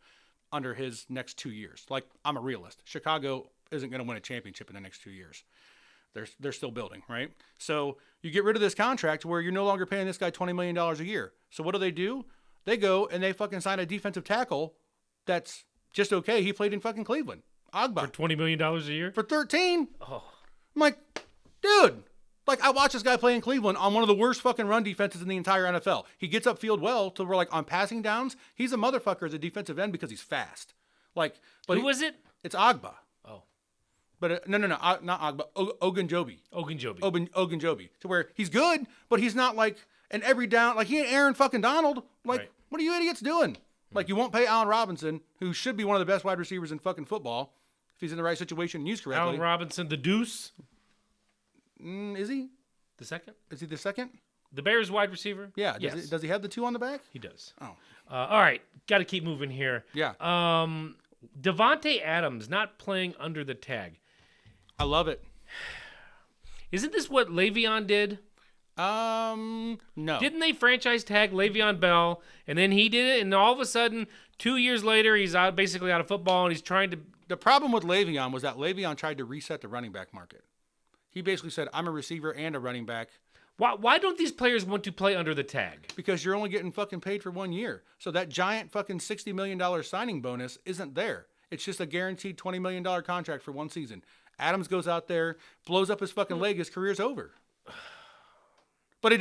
[SPEAKER 7] under his next 2 years. Like, I'm a realist. Chicago isn't going to win a championship in the next 2 years. They're still building, right? So you get rid of this contract where you're no longer paying this guy $20 million a year. So what do? They go and they fucking sign a defensive tackle that's just okay. He played in fucking Cleveland. Agba.
[SPEAKER 1] For $20 million a year?
[SPEAKER 7] For 13?
[SPEAKER 1] Oh.
[SPEAKER 7] I'm like, dude. Like, I watched this guy play in Cleveland on one of the worst fucking run defenses in the entire NFL. He gets upfield well to where, like, on passing downs, he's a motherfucker as a defensive end because he's fast. Like, but
[SPEAKER 1] Who was it?
[SPEAKER 7] It's Agba.
[SPEAKER 1] Oh.
[SPEAKER 7] But no, not Agba. Ogunjobi. Ogunjobi. To where he's good, but he's not like an every down. Like, he ain't Aaron fucking Donald. Like,
[SPEAKER 1] Right.
[SPEAKER 7] What are you idiots doing? Like, you won't pay Allen Robinson, who should be one of the best wide receivers in fucking football, if he's in the right situation and used correctly.
[SPEAKER 1] Allen Robinson, the deuce.
[SPEAKER 7] Is he?
[SPEAKER 1] The second?
[SPEAKER 7] Is he the second?
[SPEAKER 1] The Bears wide receiver?
[SPEAKER 7] Yeah.
[SPEAKER 1] Yes.
[SPEAKER 7] Does he have the 2 on the back?
[SPEAKER 1] He does.
[SPEAKER 7] Oh.
[SPEAKER 1] All right. Got to keep moving here.
[SPEAKER 7] Yeah.
[SPEAKER 1] Devontae Adams not playing under the tag.
[SPEAKER 7] I love it.
[SPEAKER 1] Isn't this what Le'Veon did?
[SPEAKER 7] No.
[SPEAKER 1] Didn't they franchise tag Le'Veon Bell, and then he did it, and all of a sudden, 2 years later, he's basically out of football, and he's trying to...
[SPEAKER 7] The problem with Le'Veon was that Le'Veon tried to reset the running back market. He basically said, I'm a receiver and a running back.
[SPEAKER 1] Why don't these players want to play under the tag?
[SPEAKER 7] Because you're only getting fucking paid for 1 year. So that giant fucking $60 million signing bonus isn't there. It's just a guaranteed $20 million contract for 1 season. Adams goes out there, blows up his fucking leg, his career's over. But it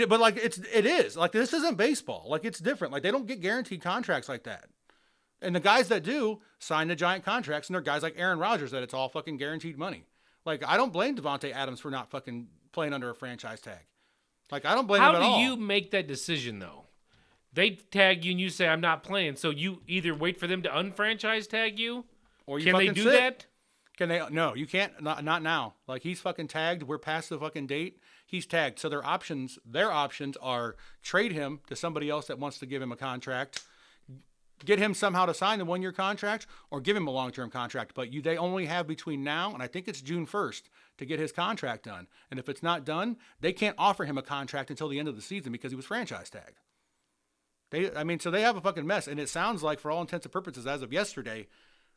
[SPEAKER 7] is. Like, this isn't baseball. Like, it's different. Like, they don't get guaranteed contracts like that. And the guys that do sign the giant contracts, and they're guys like Aaron Rodgers that it's all fucking guaranteed money. Like, I don't blame Devontae Adams for not fucking playing under a franchise tag. Like, I don't blame him at all.
[SPEAKER 1] How do you make that decision, though? They tag you and you say, I'm not playing. So you either wait for them to unfranchise tag you?
[SPEAKER 7] Or you
[SPEAKER 1] Can they
[SPEAKER 7] fucking
[SPEAKER 1] do
[SPEAKER 7] sit.
[SPEAKER 1] that?
[SPEAKER 7] Can they? No, you can't. Not now. Like, he's fucking tagged. We're past the fucking date. He's tagged. So their options are trade him to somebody else that wants to give him a contract, get him somehow to sign the 1 year contract, or give him a long-term contract. But they only have between now and I think it's June 1st to get his contract done. And if it's not done, they can't offer him a contract until the end of the season because he was franchise tagged. So they have a fucking mess. And it sounds like, for all intents and purposes, as of yesterday,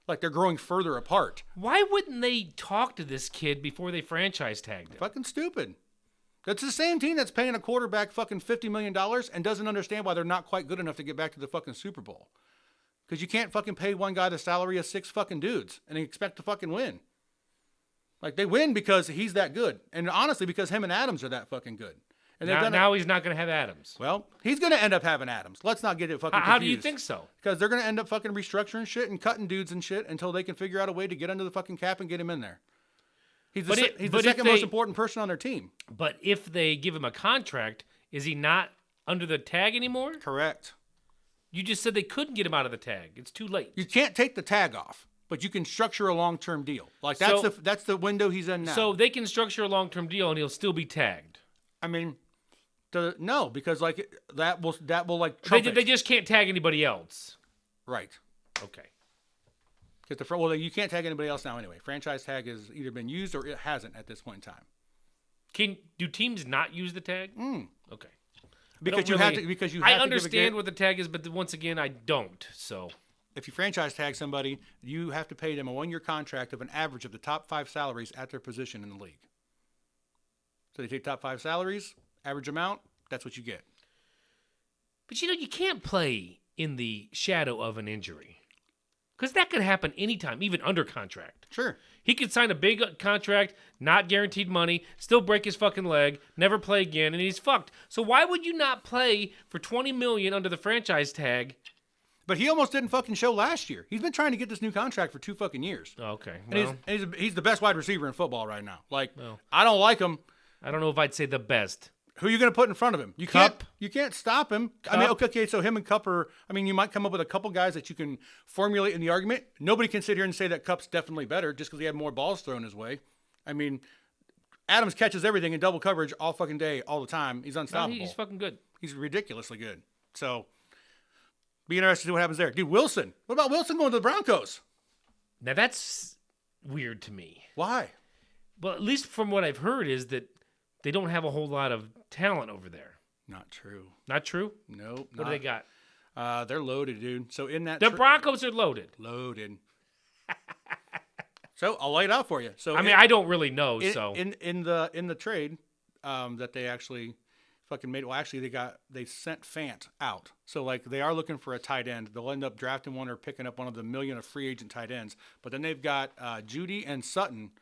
[SPEAKER 7] like they're growing further apart.
[SPEAKER 1] Why wouldn't they talk to this kid before they franchise tagged him?
[SPEAKER 7] Fucking stupid. That's the same team that's paying a quarterback fucking $50 million and doesn't understand why they're not quite good enough to get back to the fucking Super Bowl. Because you can't fucking pay one guy the salary of 6 fucking dudes and expect to fucking win. Like, they win because he's that good. And honestly, because him and Adams are that fucking good. And
[SPEAKER 1] now he's not going to have Adams.
[SPEAKER 7] Well, he's going to end up having Adams. Let's not get it fucking confused.
[SPEAKER 1] How do you think so?
[SPEAKER 7] Because they're going to end up fucking restructuring shit and cutting dudes and shit until they can figure out a way to get under the fucking cap and get him in there. He's the second most important person on their team.
[SPEAKER 1] But if they give him a contract, is he not under the tag anymore?
[SPEAKER 7] Correct.
[SPEAKER 1] You just said they couldn't get him out of the tag. It's too late.
[SPEAKER 7] You can't take the tag off, but you can structure a long-term deal. Like, that's the window he's in now.
[SPEAKER 1] So they can structure a long-term deal and he'll still be tagged.
[SPEAKER 7] I mean, no, because like that will like trump
[SPEAKER 1] they just can't tag anybody else.
[SPEAKER 7] Right.
[SPEAKER 1] Okay.
[SPEAKER 7] Because well, you can't tag anybody else now anyway. Franchise tag has either been used or it hasn't at this point in time.
[SPEAKER 1] Do teams not use the tag? Okay.
[SPEAKER 7] Because you have to. Because you have
[SPEAKER 1] I
[SPEAKER 7] to
[SPEAKER 1] understand what the tag is, but once again, I don't. So
[SPEAKER 7] if you franchise tag somebody, you have to pay them a 1-year contract of an average of the top 5 salaries at their position in the league. So they take top 5 salaries, average amount. That's what you get.
[SPEAKER 1] But you can't play in the shadow of an injury. Because that could happen anytime, even under contract.
[SPEAKER 7] Sure.
[SPEAKER 1] He could sign a big contract, not guaranteed money, still break his fucking leg, never play again, and he's fucked. So why would you not play for $20 million under the franchise tag?
[SPEAKER 7] But he almost didn't fucking show last year. He's been trying to get this new contract for 2 fucking years.
[SPEAKER 1] Okay.
[SPEAKER 7] And he's the best wide receiver in football right now. Like,
[SPEAKER 1] Well.
[SPEAKER 7] I don't like him.
[SPEAKER 1] I don't know if I'd say the best.
[SPEAKER 7] Who are you going to put in front of him? You can't stop him. I mean, okay, so him and Cup are, I mean, you might come up with a couple guys that you can formulate in the argument. Nobody can sit here and say that Cup's definitely better just because he had more balls thrown his way. I mean, Adams catches everything in double coverage all fucking day, all the time. He's unstoppable.
[SPEAKER 1] He's fucking good.
[SPEAKER 7] He's ridiculously good. So, be interested to see what happens there. Dude, Wilson. What about Wilson going to the Broncos?
[SPEAKER 1] Now, that's weird to me.
[SPEAKER 7] Why?
[SPEAKER 1] Well, at least from what I've heard is that they don't have a whole lot of talent over there.
[SPEAKER 7] Not true.
[SPEAKER 1] Not true?
[SPEAKER 7] Nope.
[SPEAKER 1] What do they got?
[SPEAKER 7] They're loaded, dude. So in that
[SPEAKER 1] The Broncos are loaded.
[SPEAKER 7] loaded. So I'll lay it out for you. So
[SPEAKER 1] I don't really know.
[SPEAKER 7] in the trade that they actually fucking made. Well, actually they sent Fant out. So like they are looking for a tight end. They'll end up drafting one or picking up one of the million of free agent tight ends. But then they've got Judy and Sutton.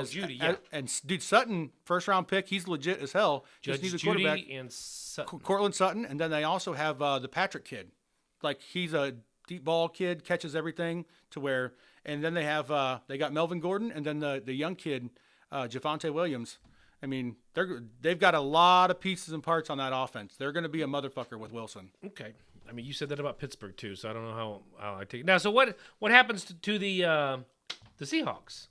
[SPEAKER 1] Judy, yeah.
[SPEAKER 7] And dude, Sutton, first round pick, he's legit as hell. Just needs a quarterback.
[SPEAKER 1] Judy and Sutton.
[SPEAKER 7] Cortland Sutton, and then they also have the Patrick kid. Like he's a deep ball kid, catches everything to where. And then they have they got Melvin Gordon, and then the young kid, Javonte Williams. I mean, they've got a lot of pieces and parts on that offense. They're going to be a motherfucker with Wilson.
[SPEAKER 1] Okay. I mean, you said that about Pittsburgh too, so I don't know how I take it. Now, so what happens to the Seahawks?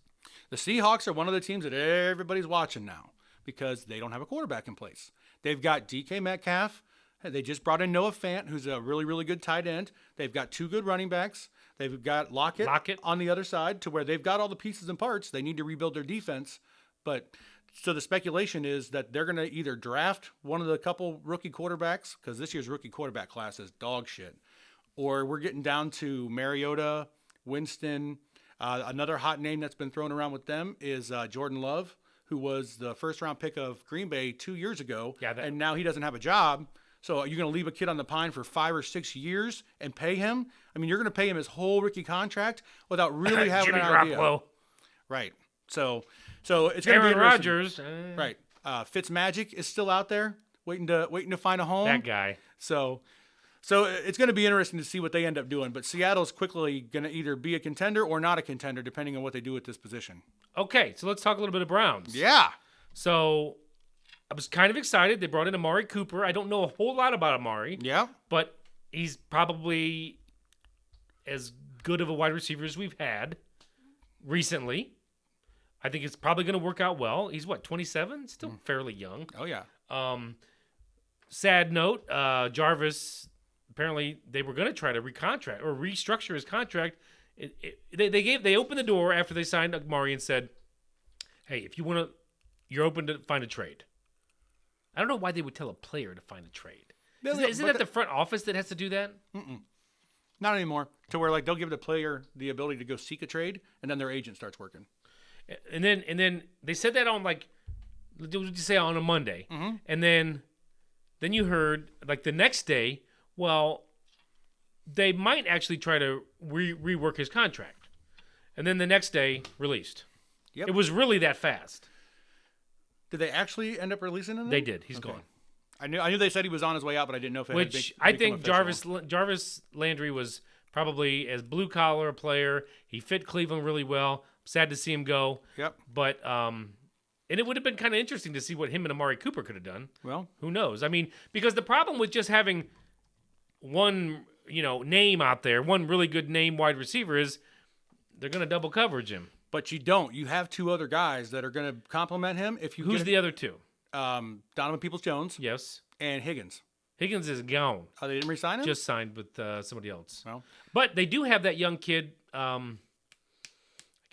[SPEAKER 7] The Seahawks are one of the teams that everybody's watching now because they don't have a quarterback in place. They've got DK Metcalf. They just brought in Noah Fant, who's a really, really good tight end. They've got 2 good running backs. They've got Lockett on the other side to where they've got all the pieces and parts. They need to rebuild their defense. But so the speculation is that they're going to either draft one of the couple rookie quarterbacks, because this year's rookie quarterback class is dog shit, or we're getting down to Mariota, Winston. Another hot name that's been thrown around with them is Jordan Love, who was the first-round pick of Green Bay 2 years ago, and now he doesn't have a job. So are you going to leave a kid on the pine for 5 or 6 years and pay him? I mean, you're going to pay him his whole rookie contract without really having
[SPEAKER 1] Jimmy
[SPEAKER 7] an idea.
[SPEAKER 1] Garoppolo.
[SPEAKER 7] Right. So it's going to be
[SPEAKER 1] Aaron Rodgers.
[SPEAKER 7] Right. Fitzmagic is still out there waiting to find a home.
[SPEAKER 1] That guy.
[SPEAKER 7] So it's going to be interesting to see what they end up doing. But Seattle's quickly going to either be a contender or not a contender, depending on what they do at this position.
[SPEAKER 1] Okay, so let's talk a little bit of Browns.
[SPEAKER 7] Yeah.
[SPEAKER 1] So I was kind of excited. They brought in Amari Cooper. I don't know a whole lot about Amari.
[SPEAKER 7] Yeah.
[SPEAKER 1] But he's probably as good of a wide receiver as we've had recently. I think it's probably going to work out well. He's 27? Still fairly young.
[SPEAKER 7] Oh, yeah.
[SPEAKER 1] Sad note, Jarvis, apparently they were going to try to recontract or restructure his contract. They opened the door after they signed Amari and said, hey, if you want to, you're open to find a trade. I don't know why they would tell a player to find a trade. Isn't that the front office that has to do that?
[SPEAKER 7] Not anymore. To where like they'll give the player the ability to go seek a trade, and then their agent starts working.
[SPEAKER 1] And then they said that on what did you say, on a Monday, and then you heard like the next day, well, they might actually try to rework his contract, and then the next day released.
[SPEAKER 7] Yep.
[SPEAKER 1] It was really that fast.
[SPEAKER 7] Did they actually end up releasing him?
[SPEAKER 1] They did. He's gone.
[SPEAKER 7] I knew they said he was on his way out, but I didn't know if it
[SPEAKER 1] Which
[SPEAKER 7] had
[SPEAKER 1] I think Jarvis Landry was probably as blue collar a player. He fit Cleveland really well. Sad to see him go.
[SPEAKER 7] Yep.
[SPEAKER 1] But and it would have been kind of interesting to see what him and Amari Cooper could have done.
[SPEAKER 7] Well,
[SPEAKER 1] who knows? I mean, because the problem with just having one, name out there, one really good name wide receiver is they're going to double coverage him.
[SPEAKER 7] But you don't. You have 2 other guys that are going to complement him.
[SPEAKER 1] Who's the other 2?
[SPEAKER 7] Donovan Peoples-Jones.
[SPEAKER 1] Yes.
[SPEAKER 7] And Higgins.
[SPEAKER 1] Higgins is gone.
[SPEAKER 7] Oh, they didn't re-sign him?
[SPEAKER 1] Just signed with somebody else.
[SPEAKER 7] Well,
[SPEAKER 1] but they do have that young kid,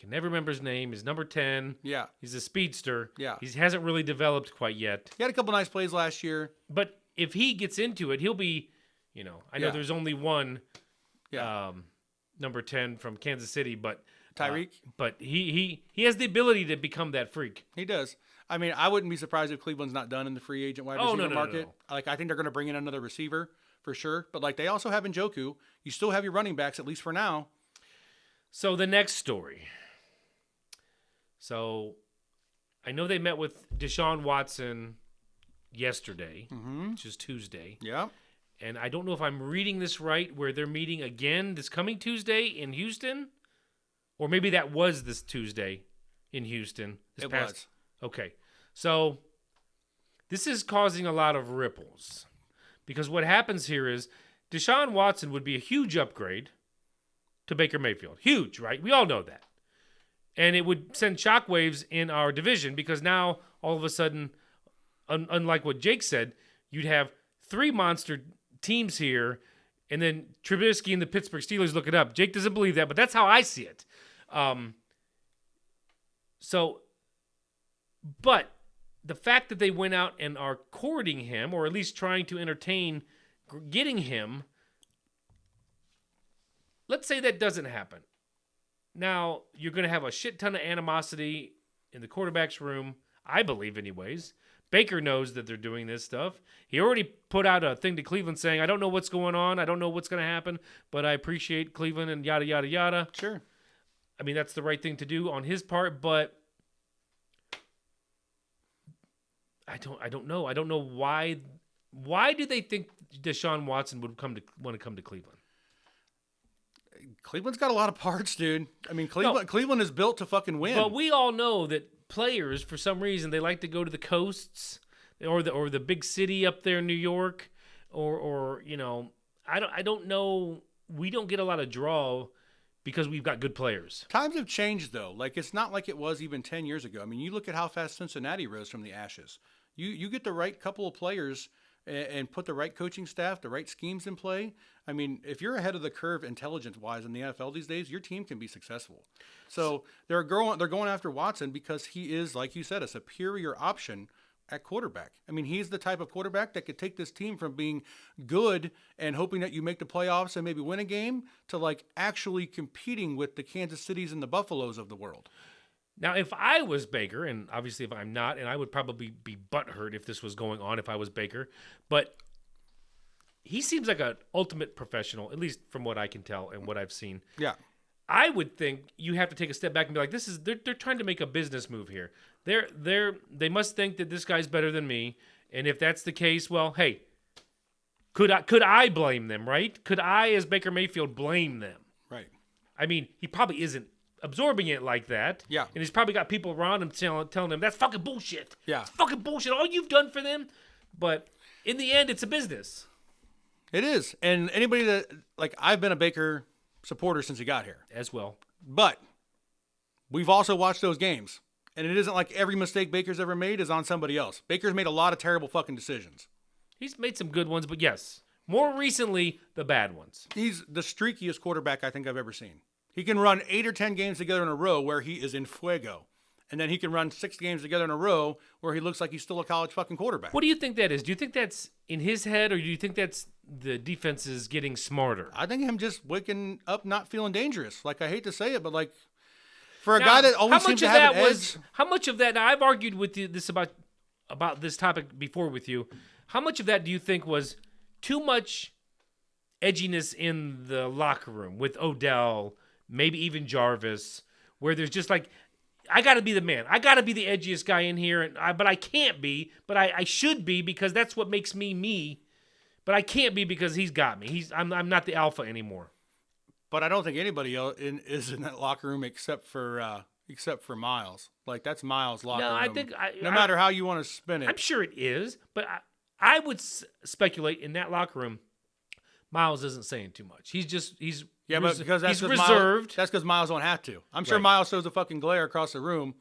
[SPEAKER 1] can never remember his name. He's number 10.
[SPEAKER 7] Yeah.
[SPEAKER 1] He's a speedster.
[SPEAKER 7] Yeah.
[SPEAKER 1] He hasn't really developed quite yet.
[SPEAKER 7] He had a couple nice plays last year.
[SPEAKER 1] But if he gets into it, he'll be, I know there's only one number 10 from Kansas City, but
[SPEAKER 7] Tyreek.
[SPEAKER 1] But he has the ability to become that freak.
[SPEAKER 7] He does. I mean, I wouldn't be surprised if Cleveland's not done in the free agent wide receiver market.
[SPEAKER 1] No.
[SPEAKER 7] Like, I think they're going to bring in another receiver for sure. But, like, they also have Njoku. You still have your running backs, at least for now.
[SPEAKER 1] So the next story. So I know they met with Deshaun Watson yesterday, which is Tuesday.
[SPEAKER 7] Yeah.
[SPEAKER 1] And I don't know if I'm reading this right, where they're meeting again this coming Tuesday in Houston. Or maybe that was this Tuesday in Houston.
[SPEAKER 7] It was.
[SPEAKER 1] Okay. So this is causing a lot of ripples. Because what happens here is Deshaun Watson would be a huge upgrade to Baker Mayfield. Huge, right? We all know that. And it would send shockwaves in our division because now, all of a sudden, unlike what Jake said, you'd have 3 monster teams here, and then Trubisky and the Pittsburgh Steelers look it up. Jake doesn't believe that, but that's how I see it. But the fact that they went out and are courting him, or at least trying to entertain getting him, let's say that doesn't happen. Now, you're going to have a shit ton of animosity in the quarterback's room, I believe anyways. Baker knows that they're doing this stuff. He already put out a thing to Cleveland saying, I don't know what's going on. I don't know what's going to happen, but I appreciate Cleveland and yada, yada, yada.
[SPEAKER 7] Sure.
[SPEAKER 1] I mean, that's the right thing to do on his part, but I don't know. I don't know why. Why do they think Deshaun Watson would want to come to Cleveland?
[SPEAKER 7] Cleveland's got a lot of parts, dude. I mean, Cleveland is built to fucking win.
[SPEAKER 1] But we all know that players, for some reason, they like to go to the coasts or the big city up there in New York, or I don't know. We don't get a lot of draw because we've got good players.
[SPEAKER 7] Times have changed, though. Like, it's not like it was even 10 years ago. I mean, you look at how fast Cincinnati rose from the ashes. You get the right couple of players and put the right coaching staff, the right schemes in play. I mean, if you're ahead of the curve intelligence-wise in the NFL these days, your team can be successful. So they're going after Watson because he is, like you said, a superior option at quarterback. I mean, he's the type of quarterback that could take this team from being good and hoping that you make the playoffs and maybe win a game to, like, actually competing with the Kansas Cities and the Buffaloes of the world.
[SPEAKER 1] Now, if I was Baker, and obviously if I'm not, and I would probably be butthurt if this was going on if I was Baker, but he seems like an ultimate professional, at least from what I can tell and what I've seen.
[SPEAKER 7] Yeah.
[SPEAKER 1] I would think you have to take a step back and be like, they're trying to make a business move here. They must think that this guy's better than me, and if that's the case, well, hey, could I blame them, right? Could I, as Baker Mayfield, blame them?
[SPEAKER 7] Right.
[SPEAKER 1] I mean, he probably isn't absorbing it like that.
[SPEAKER 7] Yeah.
[SPEAKER 1] And he's probably got people around him telling him, that's fucking bullshit.
[SPEAKER 7] Yeah.
[SPEAKER 1] It's fucking bullshit. All you've done for them. But in the end, it's a business.
[SPEAKER 7] It is. And anybody that, like, I've been a Baker supporter since he got here.
[SPEAKER 1] As well.
[SPEAKER 7] But we've also watched those games. And it isn't like every mistake Baker's ever made is on somebody else. Baker's made a lot of terrible fucking decisions.
[SPEAKER 1] He's made some good ones, but yes, more recently, the bad ones.
[SPEAKER 7] He's the streakiest quarterback I think I've ever seen. He can run 8 or 10 games together in a row where he is in fuego. And then he can run 6 games together in a row where he looks like he's still a college fucking quarterback.
[SPEAKER 1] What do you think that is? Do you think that's in his head, or do you think that's the defense is getting smarter?
[SPEAKER 7] I think him just waking up not feeling dangerous. Like, I hate to say it, but, like, for a guy that always seems to have an edge.
[SPEAKER 1] How much of that, now I've argued with you about this topic before with you, how much of that do you think was too much edginess in the locker room with Odell, maybe even Jarvis, where there's just like, I got to be the man. I got to be the edgiest guy in here, but I can't be. But I should be because that's what makes me me. But I can't be because he's got me. I'm not the alpha anymore.
[SPEAKER 7] But I don't think anybody else is in that locker room except for Miles. Like, that's Miles' locker room.
[SPEAKER 1] I think
[SPEAKER 7] no matter how you want to spin it.
[SPEAKER 1] I'm sure it is, but I would speculate in that locker room, Miles isn't saying too much. He's
[SPEAKER 7] but because that's
[SPEAKER 1] reserved.
[SPEAKER 7] That's because Miles don't have to. I'm sure Miles throws a fucking glare across the room.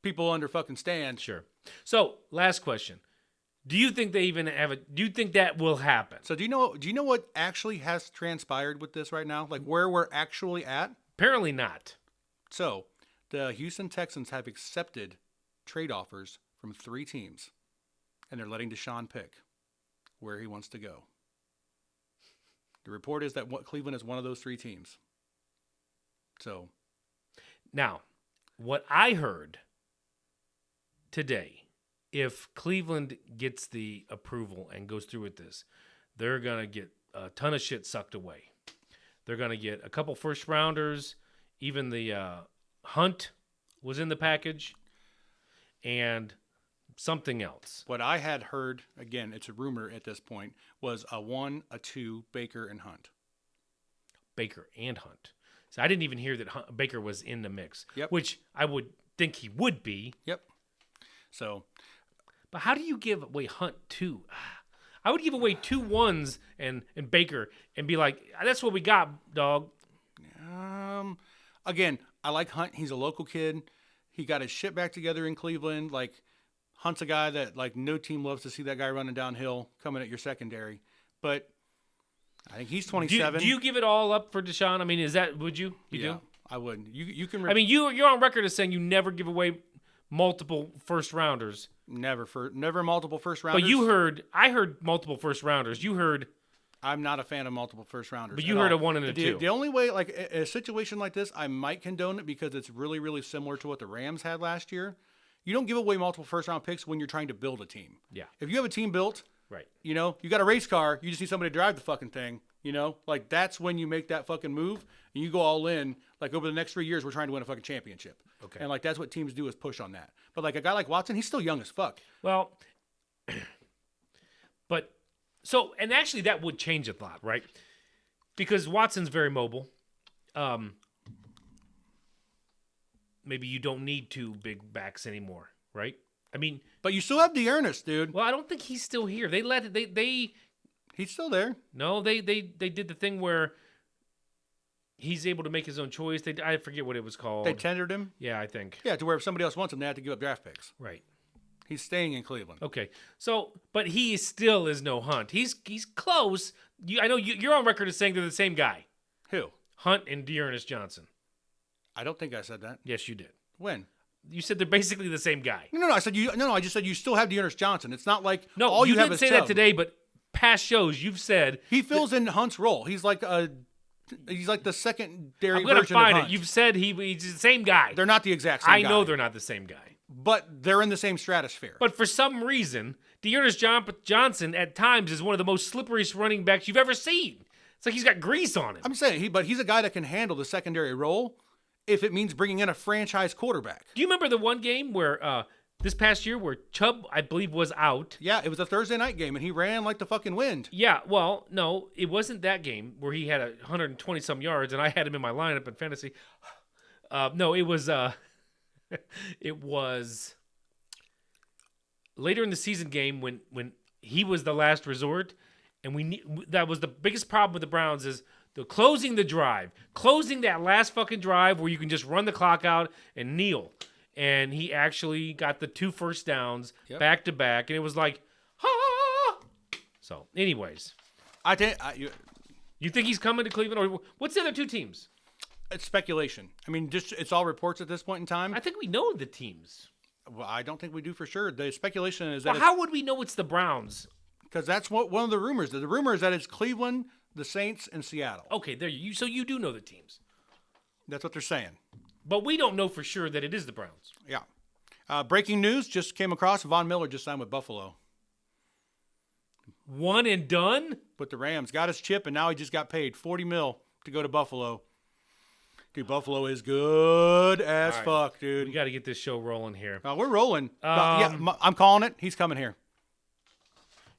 [SPEAKER 7] People under fucking stand.
[SPEAKER 1] Sure. So, last question. Do you think they even have do you think that will happen?
[SPEAKER 7] So do you know what actually has transpired with this right now? Like, where we're actually at?
[SPEAKER 1] Apparently not.
[SPEAKER 7] So, the Houston Texans have accepted trade offers from 3 teams, and they're letting Deshaun pick where he wants to go. The report is that Cleveland is one of those 3 teams. So,
[SPEAKER 1] Now, what I heard today, if Cleveland gets the approval and goes through with this, they're going to get a ton of shit sucked away. They're going to get a couple first rounders, even the Hunt was in the package, and something else.
[SPEAKER 7] what I had heard, again, it's a rumor at this point, was a 1, a 2, Baker and Hunt.
[SPEAKER 1] Baker and Hunt. So I didn't even hear that Baker was in the mix,
[SPEAKER 7] Yep.
[SPEAKER 1] which I would think he would be.
[SPEAKER 7] Yep. So,
[SPEAKER 1] But how do you give away Hunt too? I would give away 2 1s and Baker and be like, that's what we got, dog.
[SPEAKER 7] again, I like Hunt. He's a local kid. He got his shit back together in Cleveland. Like, Hunt's a guy that, like, no team loves to see that guy running downhill coming at your secondary. But I think he's 27.
[SPEAKER 1] Do you give it all up for Deshaun? I mean, would you? You
[SPEAKER 7] yeah,
[SPEAKER 1] do?
[SPEAKER 7] I would. You can.
[SPEAKER 1] I mean, you're on record as saying you never give away multiple first rounders.
[SPEAKER 7] never multiple first rounders.
[SPEAKER 1] But I heard multiple first rounders. You heard,
[SPEAKER 7] I'm not a fan of multiple first rounders.
[SPEAKER 1] but you
[SPEAKER 7] at
[SPEAKER 1] heard
[SPEAKER 7] all.
[SPEAKER 1] a 1 and a 2.
[SPEAKER 7] The only way, like a situation like this, I might condone it because it's really, really similar to what the Rams had last year. You don't give away multiple first round picks when you're trying to build a team.
[SPEAKER 1] Yeah.
[SPEAKER 7] If you have a team built,
[SPEAKER 1] Right.
[SPEAKER 7] you know, you got a race car, you just need somebody to drive the fucking thing. You know, like that's when you make that fucking move and you go all in. Like over the next 3 years, we're trying to win a fucking championship.
[SPEAKER 1] Okay.
[SPEAKER 7] And like that's what teams do is push on that. But like a guy like Watson, he's still young as fuck.
[SPEAKER 1] Well, but so, and actually that would change a lot, right? Because Watson's very mobile. Maybe you don't need 2 big backs anymore, right? I mean,
[SPEAKER 7] But you still have Dearness, dude.
[SPEAKER 1] well, I don't think he's still here. They
[SPEAKER 7] He's still there.
[SPEAKER 1] no, they did the thing where he's able to make his own choice. I forget what it was called.
[SPEAKER 7] They tendered him.
[SPEAKER 1] Yeah, I think.
[SPEAKER 7] Yeah, to where if somebody else wants him, they have to give up draft picks.
[SPEAKER 1] Right.
[SPEAKER 7] He's staying in Cleveland.
[SPEAKER 1] Okay. So, but he still is no Hunt. He's close. I know you're on record as saying they're the same guy.
[SPEAKER 7] Who?
[SPEAKER 1] Hunt and Dearness Johnson.
[SPEAKER 7] I don't think I said that.
[SPEAKER 1] Yes, you did.
[SPEAKER 7] When?
[SPEAKER 1] You said they're basically the same guy.
[SPEAKER 7] No. I said you. No. I just said you still have Dearness Johnson. It's not like
[SPEAKER 1] No,
[SPEAKER 7] all
[SPEAKER 1] you
[SPEAKER 7] have
[SPEAKER 1] didn't
[SPEAKER 7] is
[SPEAKER 1] say
[SPEAKER 7] Chubb.
[SPEAKER 1] that today, but past shows you've said
[SPEAKER 7] He fills in Hunt's role. He's like the secondary
[SPEAKER 1] I'm gonna
[SPEAKER 7] version
[SPEAKER 1] find
[SPEAKER 7] of
[SPEAKER 1] it.
[SPEAKER 7] Hunt.
[SPEAKER 1] You've said he's the same guy.
[SPEAKER 7] They're not the exact same
[SPEAKER 1] I
[SPEAKER 7] guy.
[SPEAKER 1] know they're not the same guy.
[SPEAKER 7] But they're in the same stratosphere.
[SPEAKER 1] But for some reason, Dearness Johnson at times is one of the most slipperiest running backs you've ever seen. It's like he's got grease on him.
[SPEAKER 7] I'm saying he's a guy that can handle the secondary role if it means bringing in a franchise quarterback.
[SPEAKER 1] Do you remember the one game where this past year where Chubb, I believe, was out?
[SPEAKER 7] Yeah, it was a Thursday night game, and he ran like the fucking wind.
[SPEAKER 1] Yeah, well, no, it wasn't that game where he had 120-some yards, and I had him in my lineup in fantasy. No, it was it was later in the season game when he was the last resort, and that was the biggest problem with the Browns is closing the drive, closing that last fucking drive where you can just run the clock out and kneel. And he actually got the 2 first downs back to back, and it was like, ah! So, anyways, you think he's coming to Cleveland, or what's the other 2 teams?
[SPEAKER 7] It's speculation. I mean, just it's all reports at this point in time.
[SPEAKER 1] I think we know the teams.
[SPEAKER 7] Well, I don't think we do for sure. The speculation is that
[SPEAKER 1] Well, how would we know it's the Browns?
[SPEAKER 7] because that's what one of the rumors. The rumor is that it's Cleveland, the Saints, and Seattle.
[SPEAKER 1] Okay, there you. So you do know the teams,
[SPEAKER 7] That's what they're saying.
[SPEAKER 1] but we don't know for sure that it is the Browns.
[SPEAKER 7] Yeah. Breaking news just came across. Von Miller just signed with Buffalo.
[SPEAKER 1] One and done.
[SPEAKER 7] With the Rams. Got his chip, and now he just got paid $40 million to go to Buffalo. Dude, Buffalo is good as
[SPEAKER 1] All right.
[SPEAKER 7] fuck, dude.
[SPEAKER 1] We got to get this show rolling here.
[SPEAKER 7] We're rolling. I'm calling it. He's coming here.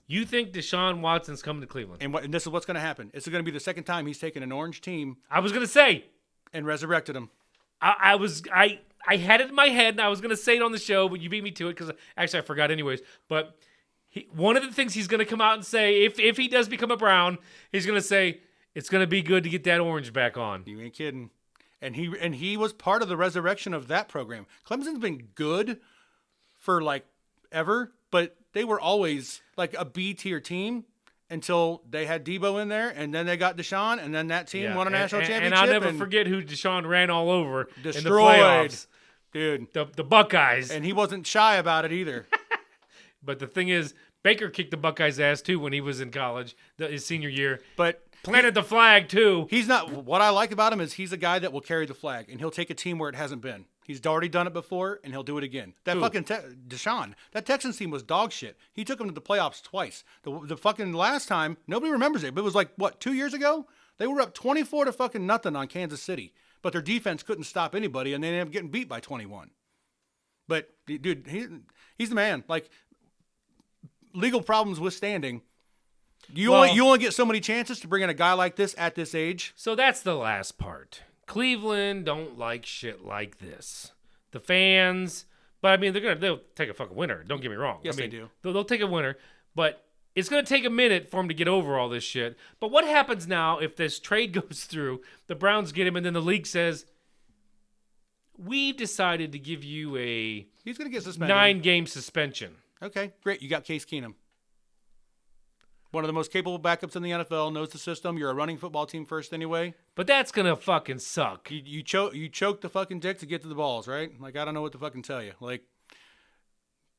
[SPEAKER 1] You think Deshaun Watson's coming to Cleveland?
[SPEAKER 7] And this is what's going to happen. It's going to be the second time he's taken an orange team
[SPEAKER 1] I was gonna say.
[SPEAKER 7] and resurrected him.
[SPEAKER 1] I had it in my head and I was gonna say it on the show, but you beat me to it because actually I forgot anyways. But one of the things he's gonna come out and say if he does become a Brown, he's gonna say it's gonna be good to get that orange back on.
[SPEAKER 7] You ain't kidding. And he was part of the resurrection of that program. Clemson's been good for like ever, but they were always like a B tier team. until they had Debo in there, and then they got Deshaun, and then that team won a national championship.
[SPEAKER 1] And I'll never forget who Deshaun ran all over in the
[SPEAKER 7] Destroyed.
[SPEAKER 1] playoffs.
[SPEAKER 7] Dude.
[SPEAKER 1] The Buckeyes.
[SPEAKER 7] And he wasn't shy about it either.
[SPEAKER 1] But the thing is, Baker kicked the Buckeyes' ass too when he was in college, his senior year.
[SPEAKER 7] But
[SPEAKER 1] planted the flag too.
[SPEAKER 7] He's not. What I like about him is he's a guy that will carry the flag, and he'll take a team where it hasn't been. He's already done it before, and he'll do it again. That fucking Deshaun, that Texans team was dog shit. He took them to the playoffs twice. The fucking last time, nobody remembers it, but it was like, what, 2 years ago? They were up 24 to fucking nothing on Kansas City, but their defense couldn't stop anybody, and they ended up getting beat by 21. But, dude, he's the man. Like, legal problems withstanding, you only get so many chances to bring in a guy like this at this age.
[SPEAKER 1] So that's the last part. Cleveland don't like shit like this. The fans, but I mean, they'll take a fucking winner. Don't get me wrong.
[SPEAKER 7] Yes,
[SPEAKER 1] I mean,
[SPEAKER 7] they do.
[SPEAKER 1] They'll take a winner, but it's going to take a minute for them to get over all this shit. But what happens now if this trade goes through, the Browns get him, and then the league says, we've decided to give you a
[SPEAKER 7] He's going to get suspended.
[SPEAKER 1] 9-game suspension.
[SPEAKER 7] Okay, great. You got Case Keenum. One of the most capable backups in the NFL, knows the system. You're a running football team first anyway.
[SPEAKER 1] But that's going to fucking suck.
[SPEAKER 7] You choke the fucking dick to get to the balls, right? Like, I don't know what to fucking tell you. Like,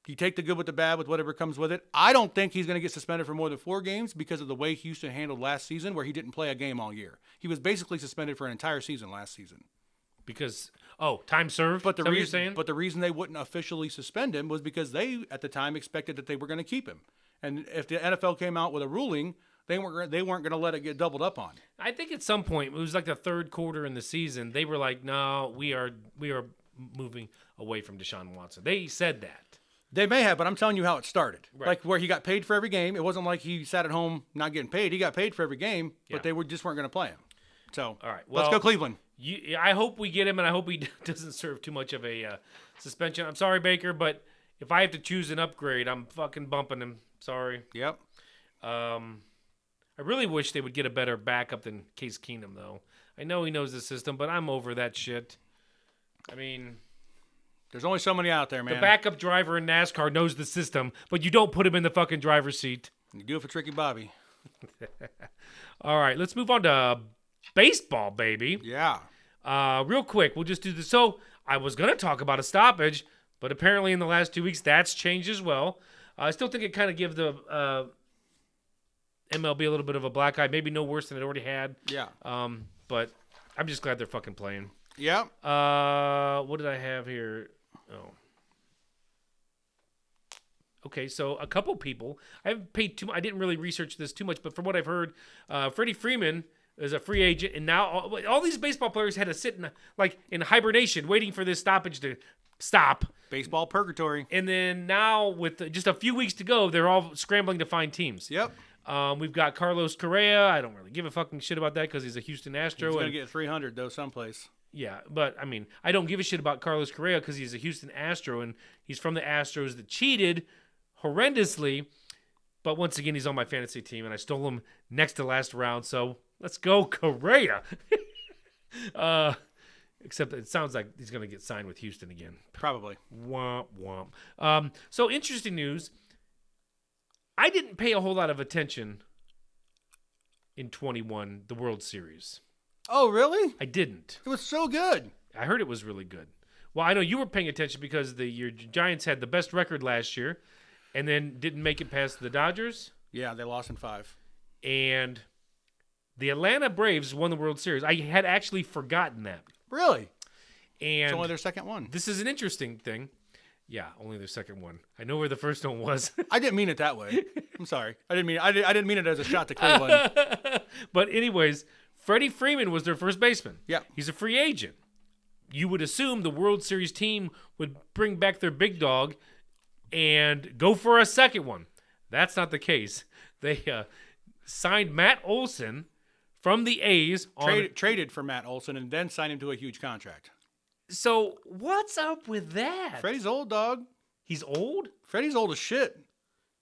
[SPEAKER 7] you take the good with the bad with whatever comes with it. I don't think he's going to get suspended for more than 4 games because of the way Houston handled last season where he didn't play a game all year. He was basically suspended for an entire season last season.
[SPEAKER 1] Because, time served?
[SPEAKER 7] But the
[SPEAKER 1] what you're
[SPEAKER 7] reason,
[SPEAKER 1] saying?
[SPEAKER 7] but the reason they wouldn't officially suspend him was because they, at the time, expected that they were going to keep him. And if the NFL came out with a ruling, they weren't going to let it get doubled up on.
[SPEAKER 1] I think at some point, it was like the third quarter in the season, they were like, no, we are moving away from Deshaun Watson. They said that.
[SPEAKER 7] They may have, but I'm telling you how it started.
[SPEAKER 1] Right.
[SPEAKER 7] Like where he got paid for every game. It wasn't like he sat at home not getting paid. He got paid for every game, but they just weren't going to play him. So,
[SPEAKER 1] all right,
[SPEAKER 7] let's go Cleveland.
[SPEAKER 1] I hope we get him, and I hope he doesn't serve too much of a suspension. I'm sorry, Baker, but if I have to choose an upgrade, I'm fucking bumping him. Sorry.
[SPEAKER 7] Yep.
[SPEAKER 1] I really wish they would get a better backup than Case Keenum, though. I know he knows the system, but I'm over that shit. I mean,
[SPEAKER 7] there's only so many out there, man.
[SPEAKER 1] The backup driver in NASCAR knows the system, but you don't put him in the fucking driver's seat.
[SPEAKER 7] You do it for Tricky Bobby.
[SPEAKER 1] All right, let's move on to baseball, baby.
[SPEAKER 7] Yeah.
[SPEAKER 1] Real quick, we'll just do this. So I was going to talk about a stoppage, but apparently in the last 2 weeks, that's changed as well. I still think it kind of gives the MLB a little bit of a black eye. Maybe no worse than it already had.
[SPEAKER 7] Yeah.
[SPEAKER 1] But I'm just glad they're fucking playing.
[SPEAKER 7] Yeah.
[SPEAKER 1] What did I have here? Oh. Okay, so a couple people. I haven't paid too much. I didn't really research this too much, but from what I've heard, Freddie Freeman is a free agent, and now all these baseball players had to sit in hibernation, waiting for this stoppage to stop.
[SPEAKER 7] Baseball purgatory.
[SPEAKER 1] And then now, with just a few weeks to go, they're all scrambling to find teams.
[SPEAKER 7] Yep.
[SPEAKER 1] We've got Carlos Correa. I don't really give a fucking shit about that because he's a Houston Astro.
[SPEAKER 7] He's going to get 300, though, someplace.
[SPEAKER 1] Yeah, but, I mean, I don't give a shit about Carlos Correa because he's a Houston Astro, and he's from the Astros that cheated horrendously. But once again, he's on my fantasy team, and I stole him next to last round, so let's go Correa. Except it sounds like he's going to get signed with Houston again.
[SPEAKER 7] Probably.
[SPEAKER 1] Womp womp. So interesting news. I didn't pay a whole lot of attention in 21, the World Series.
[SPEAKER 7] Oh, really?
[SPEAKER 1] I didn't.
[SPEAKER 7] It was so good.
[SPEAKER 1] I heard it was really good. Well, I know you were paying attention because your Giants had the best record last year and then didn't make it past the Dodgers.
[SPEAKER 7] Yeah, they lost in 5.
[SPEAKER 1] And the Atlanta Braves won the World Series. I had actually forgotten that.
[SPEAKER 7] Really?
[SPEAKER 1] And
[SPEAKER 7] it's only their second one.
[SPEAKER 1] This is an interesting thing. Yeah, only their second one. I know where the first one was.
[SPEAKER 7] I didn't mean it that way. I'm sorry. I didn't mean it as a shot to Cleveland.
[SPEAKER 1] But anyways, Freddie Freeman was their first baseman.
[SPEAKER 7] Yeah.
[SPEAKER 1] He's a free agent. You would assume the World Series team would bring back their big dog and go for a second one. That's not the case. They signed Matt Olson from the A's.
[SPEAKER 7] Traded for Matt Olson and then signed him to a huge contract.
[SPEAKER 1] So what's up with that?
[SPEAKER 7] Freddie's old, dog.
[SPEAKER 1] He's old?
[SPEAKER 7] Freddie's old as shit.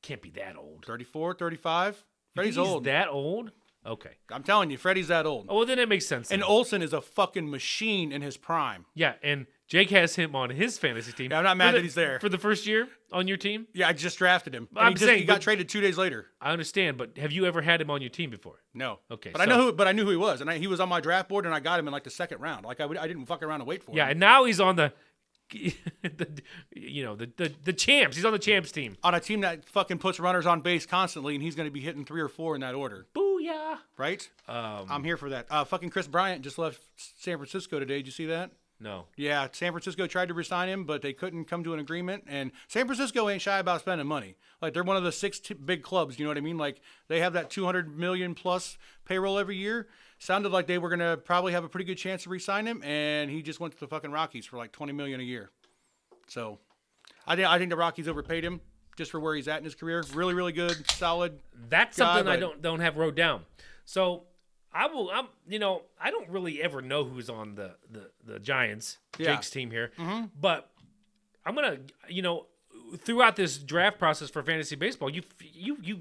[SPEAKER 1] Can't be that old.
[SPEAKER 7] 34, 35. Freddie's
[SPEAKER 1] he's
[SPEAKER 7] old.
[SPEAKER 1] That old? Okay.
[SPEAKER 7] I'm telling you, Freddie's that old.
[SPEAKER 1] Oh, well, then that makes sense.
[SPEAKER 7] And Olson is a fucking machine in his prime.
[SPEAKER 1] Yeah, and Jake has him on his fantasy team.
[SPEAKER 7] Yeah, I'm not mad that he's there.
[SPEAKER 1] For the first year on your team?
[SPEAKER 7] Yeah, I just drafted him.
[SPEAKER 1] I'm saying,
[SPEAKER 7] he got traded 2 days later.
[SPEAKER 1] I understand, but have you ever had him on your team before?
[SPEAKER 7] No.
[SPEAKER 1] Okay,
[SPEAKER 7] But I knew who he was, and he was on my draft board, and I got him in like the second round. Like I didn't fuck around and wait for him.
[SPEAKER 1] Yeah, and now he's on the the champs. He's on the champs team.
[SPEAKER 7] On a team that fucking puts runners on base constantly, and he's going to be hitting 3 or 4 in that order.
[SPEAKER 1] Booyah.
[SPEAKER 7] Right? I'm here for that. Fucking Chris Bryant just left San Francisco today. Did you see that?
[SPEAKER 1] No.
[SPEAKER 7] Yeah, San Francisco tried to resign him, but they couldn't come to an agreement. And San Francisco ain't shy about spending money. Like, they're one of the 6 big clubs, you know what I mean? Like, they have that $200 million plus payroll every year. Sounded like they were going to probably have a pretty good chance to resign him, and he just went to the fucking Rockies for like $20 million a year. So, I think the Rockies overpaid him just for where he's at in his career. Really, really good, solid.
[SPEAKER 1] That's
[SPEAKER 7] guy,
[SPEAKER 1] something I
[SPEAKER 7] but-
[SPEAKER 1] don't have wrote down. So I don't really ever know who's on the Giants,
[SPEAKER 7] Yeah.
[SPEAKER 1] Jake's team here, but I'm gonna, throughout this draft process for fantasy baseball, you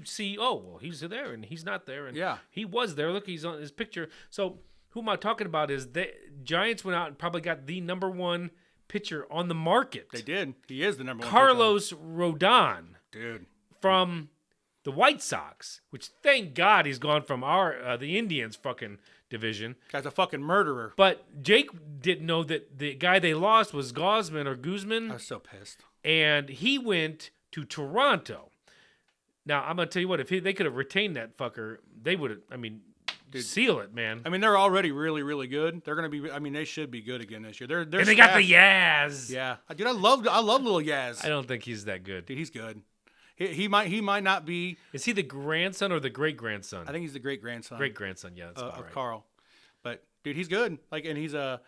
[SPEAKER 1] see, oh well, he's there and he's not there, and
[SPEAKER 7] Yeah.
[SPEAKER 1] he was there. Look, he's on his picture. So who am I talking about? Is the Giants went out and probably got the number 1 pitcher on the market.
[SPEAKER 7] They did. He is the number 1
[SPEAKER 1] Carlos Rodon
[SPEAKER 7] dude.
[SPEAKER 1] from the White Sox, which thank God he's gone from the Indians fucking division.
[SPEAKER 7] Guy's a fucking murderer.
[SPEAKER 1] But Jake didn't know that the guy they lost was Guzman,
[SPEAKER 7] I was so pissed.
[SPEAKER 1] and he went to Toronto. Now I'm gonna tell you what, if they could have retained that fucker, they would have. I mean, seal it, man.
[SPEAKER 7] I mean, they're already really, really good. They're gonna be. I mean, they should be good again this year. They're
[SPEAKER 1] and they got the Yaz.
[SPEAKER 7] Yeah, dude, I love little Yaz.
[SPEAKER 1] I don't think he's that good.
[SPEAKER 7] Dude, he's good. He might not be.
[SPEAKER 1] Is he the grandson or the great grandson?
[SPEAKER 7] I think he's the great grandson.
[SPEAKER 1] Great grandson. Yeah, that's about
[SPEAKER 7] of
[SPEAKER 1] right.
[SPEAKER 7] Carl. But dude, he's good. Like, and he's a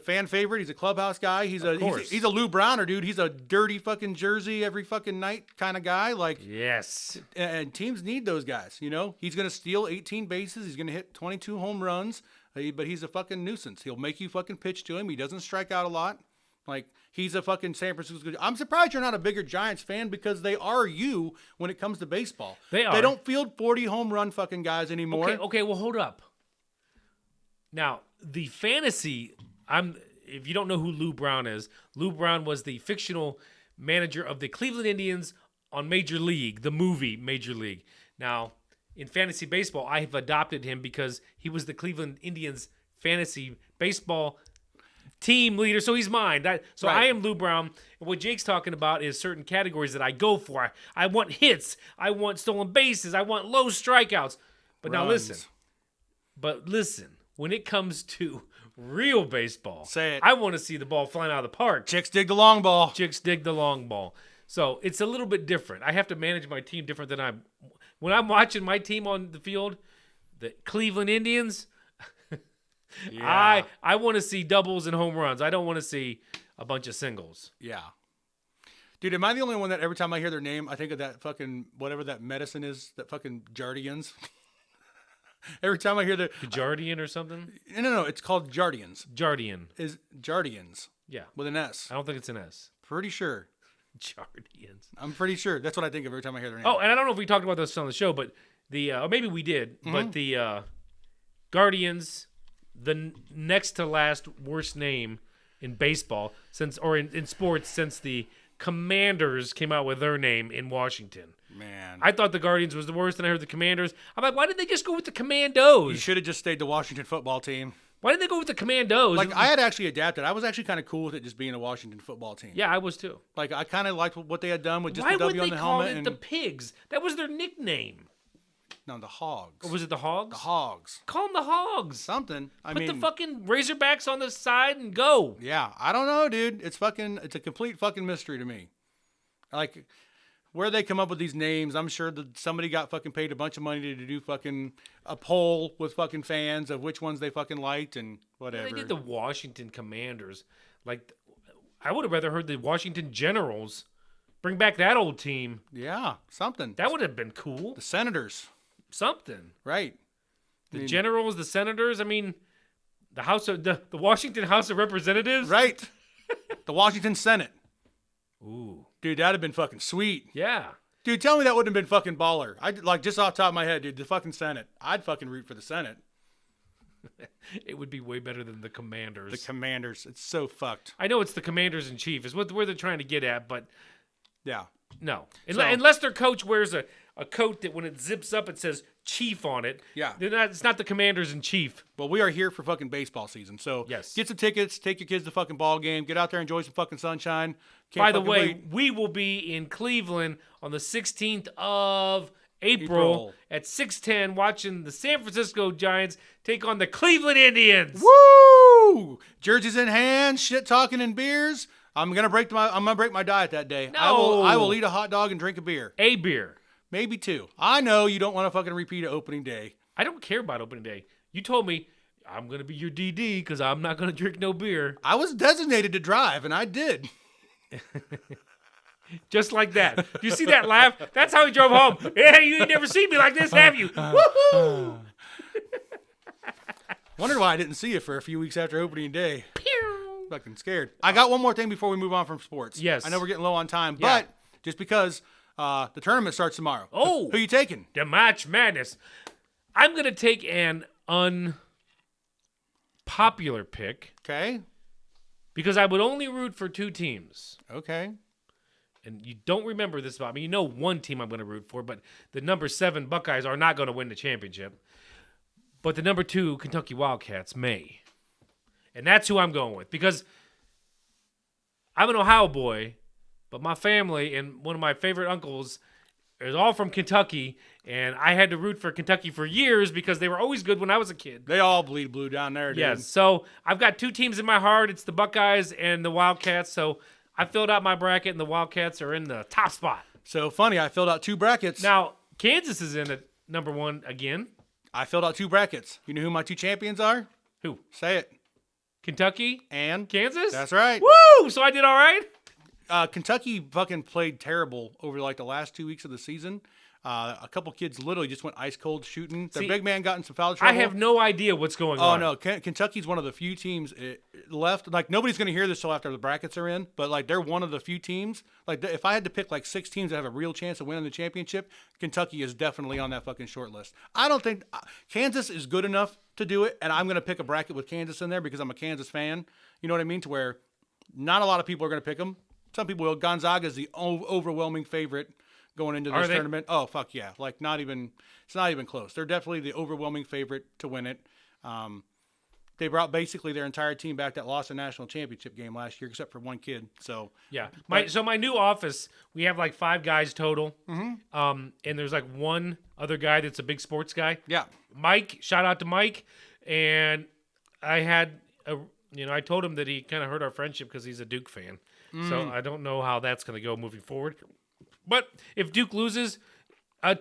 [SPEAKER 7] fan favorite. He's a clubhouse guy. He's a Lou Browner, dude. He's a dirty fucking jersey every fucking night kind of guy. Like,
[SPEAKER 1] Yes.
[SPEAKER 7] and teams need those guys. You know, he's gonna steal 18 bases. He's gonna hit 22 home runs. But he's a fucking nuisance. He'll make you fucking pitch to him. He doesn't strike out a lot. Like, he's a fucking San Francisco. I'm surprised you're not a bigger Giants fan because they are you when it comes to baseball.
[SPEAKER 1] They are.
[SPEAKER 7] They don't field 40 home run fucking guys anymore.
[SPEAKER 1] Okay, well, hold up. Now, the fantasy, if you don't know who Lou Brown is, Lou Brown was the fictional manager of the Cleveland Indians on Major League, the movie Major League. Now, in fantasy baseball, I have adopted him because he was the Cleveland Indians fantasy baseball team leader, so he's mine.
[SPEAKER 7] Right.
[SPEAKER 1] I am Lou Brown, and what Jake's talking about is certain categories that I go for. I want hits, I want stolen bases, I want low strikeouts. But now
[SPEAKER 7] Runs.
[SPEAKER 1] listen, when it comes to real baseball,
[SPEAKER 7] Say it.
[SPEAKER 1] I want to see the ball flying out of the park.
[SPEAKER 7] Chicks dig the long ball.
[SPEAKER 1] Chicks dig the long ball. So it's a little bit different. I have to manage my team different than when I'm watching my team on the field, the Cleveland Indians.
[SPEAKER 7] Yeah.
[SPEAKER 1] I want to see doubles and home runs. I don't want to see a bunch of singles.
[SPEAKER 7] Yeah. Dude, am I the only one that every time I hear their name, I think of that fucking, whatever that medicine is, that fucking Jardians? Every time I hear the...
[SPEAKER 1] Jardian or something?
[SPEAKER 7] No, it's called Jardians.
[SPEAKER 1] Jardian.
[SPEAKER 7] Is Jardians.
[SPEAKER 1] Yeah.
[SPEAKER 7] With an S.
[SPEAKER 1] I don't think it's an S.
[SPEAKER 7] Pretty sure.
[SPEAKER 1] Jardians.
[SPEAKER 7] I'm pretty sure. That's what I think of every time I hear their name.
[SPEAKER 1] Oh, and I don't know if we talked about this on the show, but or maybe we did, but the Guardians, the next to last worst name in baseball in sports since the Commanders came out with their name in Washington.
[SPEAKER 7] Man.
[SPEAKER 1] I thought the Guardians was the worst, and I heard the Commanders. I'm like, why didn't they just go with the Commandos?
[SPEAKER 7] You should have just stayed the Washington football team.
[SPEAKER 1] Why didn't they go with the Commandos?
[SPEAKER 7] Like, I had actually adapted. I was actually kind of cool with it just being a Washington football team.
[SPEAKER 1] Yeah, I was too.
[SPEAKER 7] Like, I kind of liked what they had done with just
[SPEAKER 1] Why
[SPEAKER 7] the
[SPEAKER 1] would
[SPEAKER 7] W on
[SPEAKER 1] they
[SPEAKER 7] the
[SPEAKER 1] call
[SPEAKER 7] helmet.
[SPEAKER 1] it the Pigs? That was their nickname.
[SPEAKER 7] No, the Hogs.
[SPEAKER 1] Or was it the Hogs?
[SPEAKER 7] The Hogs.
[SPEAKER 1] Call them the Hogs.
[SPEAKER 7] Something. I
[SPEAKER 1] Put
[SPEAKER 7] mean,
[SPEAKER 1] the fucking Razorbacks on the side and go.
[SPEAKER 7] yeah, I don't know, dude. It's a complete fucking mystery to me. Like, where they come up with these names, I'm sure that somebody got fucking paid a bunch of money to do fucking a poll with fucking fans of which ones they fucking liked and whatever.
[SPEAKER 1] They did the Washington Commanders. Like, I would have rather heard the Washington Generals. Bring back that old team.
[SPEAKER 7] Yeah, something.
[SPEAKER 1] That would have been cool.
[SPEAKER 7] The Senators.
[SPEAKER 1] Something.
[SPEAKER 7] Right.
[SPEAKER 1] The Generals, the Senators. I mean, the Washington House of Representatives.
[SPEAKER 7] Right. The Washington Senate.
[SPEAKER 1] Ooh.
[SPEAKER 7] Dude, that'd have been fucking sweet.
[SPEAKER 1] Yeah.
[SPEAKER 7] Dude, tell me that wouldn't have been fucking baller. Like, just off the top of my head, dude, the fucking Senate. I'd fucking root for the Senate.
[SPEAKER 1] It would be way better than the Commanders.
[SPEAKER 7] The Commanders. It's so fucked.
[SPEAKER 1] I know it's the Commanders in Chief is where they're trying to get at, but
[SPEAKER 7] Yeah.
[SPEAKER 1] no.
[SPEAKER 7] So-
[SPEAKER 1] Unless their coach wears a coat that when it zips up it says Chief on it.
[SPEAKER 7] Yeah.
[SPEAKER 1] It's not the Commanders in Chief.
[SPEAKER 7] Well, we are here for fucking baseball season. So
[SPEAKER 1] Yes.
[SPEAKER 7] get some tickets, take your kids to fucking ball game, get out there, enjoy some fucking sunshine. Can't
[SPEAKER 1] By the
[SPEAKER 7] fucking
[SPEAKER 1] way,
[SPEAKER 7] wait.
[SPEAKER 1] we will be in Cleveland on the 16th of April
[SPEAKER 7] April.
[SPEAKER 1] at 6:10 watching the San Francisco Giants take on the Cleveland Indians.
[SPEAKER 7] Woo! Jerseys in hand, shit talking and beers. I'm gonna break my diet that day.
[SPEAKER 1] No.
[SPEAKER 7] I will eat a hot dog and drink a beer.
[SPEAKER 1] A beer.
[SPEAKER 7] Maybe 2. I know you don't want to fucking repeat an opening day.
[SPEAKER 1] I don't care about opening day. You told me I'm going to be your DD because I'm not going to drink no beer.
[SPEAKER 7] I was designated to drive, and I did.
[SPEAKER 1] Just like that. You see that laugh? That's how he drove home. Yeah, you ain't never seen me like this, have you? Woohoo!
[SPEAKER 7] Wondered why I didn't see you for a few weeks after opening day. Fucking scared. I got one more thing before we move on from sports.
[SPEAKER 1] Yes.
[SPEAKER 7] I know we're getting low on time,
[SPEAKER 1] Yeah.
[SPEAKER 7] but just because the tournament starts tomorrow.
[SPEAKER 1] Oh.
[SPEAKER 7] Who you taking?
[SPEAKER 1] The March Madness. I'm going to take an unpopular pick
[SPEAKER 7] Okay.
[SPEAKER 1] because I would only root for 2 teams.
[SPEAKER 7] Okay.
[SPEAKER 1] And you don't remember this about me. You know one team I'm going to root for, but the number 7 Buckeyes are not going to win the championship. But the number 2 Kentucky Wildcats may. And that's who I'm going with because I'm an Ohio boy, but my family and one of my favorite uncles is all from Kentucky, and I had to root for Kentucky for years because they were always good when I was a kid.
[SPEAKER 7] They all bleed blue down there, dude.
[SPEAKER 1] Yes, so I've got 2 teams in my heart. It's the Buckeyes and the Wildcats, so I filled out my bracket, and the Wildcats are in the top spot.
[SPEAKER 7] So funny, I filled out 2 brackets.
[SPEAKER 1] Now, Kansas is in at number 1 again.
[SPEAKER 7] I filled out 2 brackets. You know who my 2 champions are?
[SPEAKER 1] Who?
[SPEAKER 7] Say it.
[SPEAKER 1] Kentucky?
[SPEAKER 7] And
[SPEAKER 1] Kansas?
[SPEAKER 7] that's right.
[SPEAKER 1] Woo! So I did all right?
[SPEAKER 7] Kentucky fucking played terrible over like the last 2 weeks of the season. A couple kids literally just went ice cold shooting. Their
[SPEAKER 1] See,
[SPEAKER 7] big man got in some foul trouble.
[SPEAKER 1] I have no idea what's going
[SPEAKER 7] Oh
[SPEAKER 1] on.
[SPEAKER 7] no, Kentucky's one of the few teams left. Like nobody's going to hear this till after the brackets are in, but like they're one of the few teams. Like if I had to pick like 6 teams that have a real chance of winning the championship, Kentucky is definitely on that fucking short list. I don't think Kansas is good enough to do it, and I'm going to pick a bracket with Kansas in there because I'm a Kansas fan. You know what I mean? To where not a lot of people are going to pick them. Some people will. Gonzaga is the overwhelming favorite going into this tournament. Oh fuck yeah! Like it's not even close. They're definitely the overwhelming favorite to win it. They brought basically their entire team back that lost the national championship game last year, except for one kid. So
[SPEAKER 1] Yeah. My new office, we have like 5 guys total. Mm-hmm. And there's like one other guy that's a big sports guy.
[SPEAKER 7] yeah,
[SPEAKER 1] Mike, shout out to Mike. And I told him that he kind of hurt our friendship because he's a Duke fan. So I don't know how that's going to go moving forward. But if Duke loses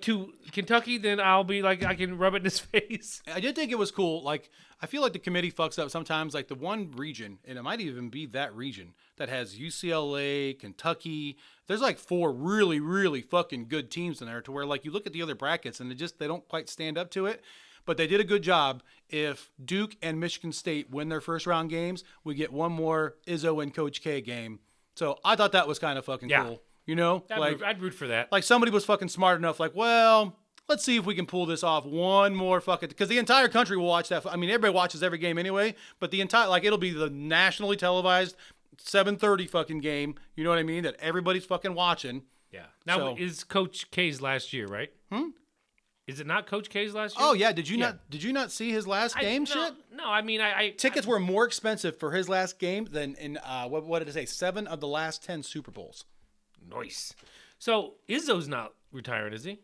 [SPEAKER 1] to Kentucky, then I'll be like, I can rub it in his face.
[SPEAKER 7] I did think it was cool. Like I feel like the committee fucks up sometimes. Like the one region, and it might even be that region that has UCLA, Kentucky. There's like 4 really, really fucking good teams in there. To where like you look at the other brackets and they don't quite stand up to it. But they did a good job. If Duke and Michigan State win their first round games, we get one more Izzo and Coach K game. So I thought that was kind of fucking cool. You know,
[SPEAKER 1] I'd root for that.
[SPEAKER 7] like somebody was fucking smart enough. Like, well, let's see if we can pull this off one more fucking, because the entire country will watch that. I mean, everybody watches every game anyway, but the entire, like, it'll be the nationally televised 7:30 fucking game. You know what I mean? That everybody's fucking watching.
[SPEAKER 1] Yeah. Now, is Coach K's last year, right? Is it not Coach K's last year?
[SPEAKER 7] Oh yeah, did you not see his last game?
[SPEAKER 1] No, I mean, I
[SPEAKER 7] Tickets were more expensive for his last game than in what did it say? 7 of the last 10 Super Bowls.
[SPEAKER 1] Nice. So Izzo's not retired, is he?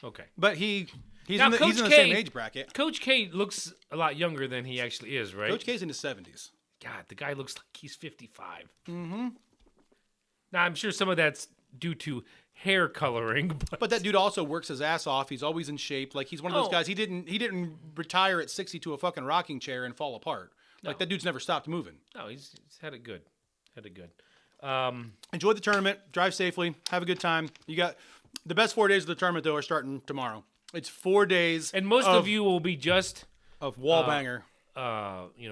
[SPEAKER 1] Okay.
[SPEAKER 7] But he's
[SPEAKER 1] Now,
[SPEAKER 7] in the
[SPEAKER 1] Coach
[SPEAKER 7] same
[SPEAKER 1] K-
[SPEAKER 7] age bracket.
[SPEAKER 1] Coach K looks a lot younger than he actually is, right?
[SPEAKER 7] Coach K's in his 70s.
[SPEAKER 1] God, the guy looks like he's 55. Mm-hmm. Now, I'm sure some of that's due to hair coloring,
[SPEAKER 7] But that dude also works his ass off. He's always in shape. Like he's one of those guys. He didn't retire at 60 to a fucking rocking chair and fall apart. Like that dude's never stopped moving.
[SPEAKER 1] no, he's had it good.
[SPEAKER 7] Enjoy the tournament. Drive safely. Have a good time. You got the best 4 days of the tournament though are starting tomorrow. It's 4 days.
[SPEAKER 1] And most of you will be just
[SPEAKER 7] of wall banger.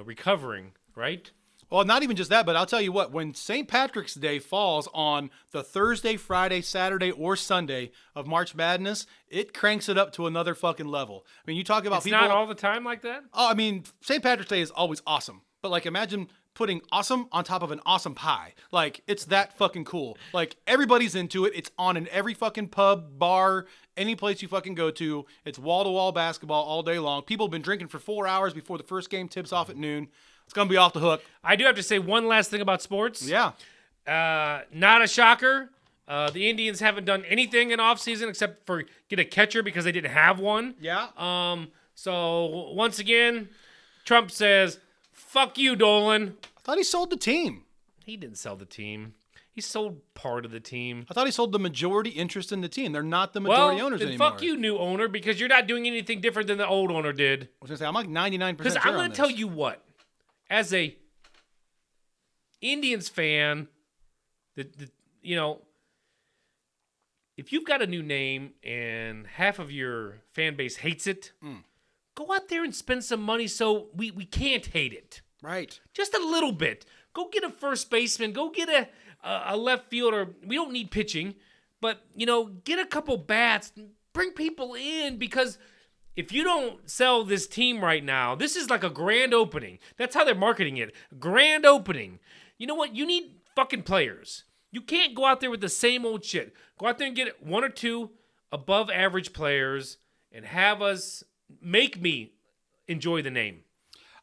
[SPEAKER 1] recovering, right?
[SPEAKER 7] Well, not even just that, but I'll tell you what, when St. Patrick's Day falls on the Thursday, Friday, Saturday, or Sunday of March Madness, it cranks it up to another fucking level. I mean, you talk about
[SPEAKER 1] It's
[SPEAKER 7] people.
[SPEAKER 1] not all the time like that?
[SPEAKER 7] Oh, I mean, St. Patrick's Day is always awesome. But, like, imagine putting awesome on top of an awesome pie. Like, it's that fucking cool. Like, everybody's into it. It's on in every fucking pub, bar, any place you fucking go to. It's wall-to-wall basketball all day long. People have been drinking for 4 hours before the first game tips off at noon. It's going to be off the hook.
[SPEAKER 1] I do have to say one last thing about sports.
[SPEAKER 7] Yeah.
[SPEAKER 1] Not a shocker. The Indians haven't done anything in offseason except for get a catcher because they didn't have one.
[SPEAKER 7] Yeah.
[SPEAKER 1] So, once again, Trump says, fuck you, Dolan.
[SPEAKER 7] I thought he sold the team.
[SPEAKER 1] He didn't sell the team. He sold part of the team.
[SPEAKER 7] I thought he sold the majority interest in the team. They're not the majority owners
[SPEAKER 1] then
[SPEAKER 7] anymore.
[SPEAKER 1] fuck you, new owner, because you're not doing anything different than the old owner did.
[SPEAKER 7] I was going to say, I'm like 99%
[SPEAKER 1] Because
[SPEAKER 7] sure
[SPEAKER 1] I'm
[SPEAKER 7] on
[SPEAKER 1] going to
[SPEAKER 7] this.
[SPEAKER 1] tell you what. As a Indians fan, you know, if you've got a new name and half of your fan base hates it, go out there and spend some money so we can't hate it.
[SPEAKER 7] Right.
[SPEAKER 1] Just a little bit. Go get a first baseman. Go get a left fielder. We don't need pitching, but, you know, get a couple bats. Bring people in because if you don't sell this team right now, this is like a grand opening. That's how they're marketing it. Grand opening. You know what? You need fucking players. You can't go out there with the same old shit. Go out there and get one or two above average players and make me enjoy the name.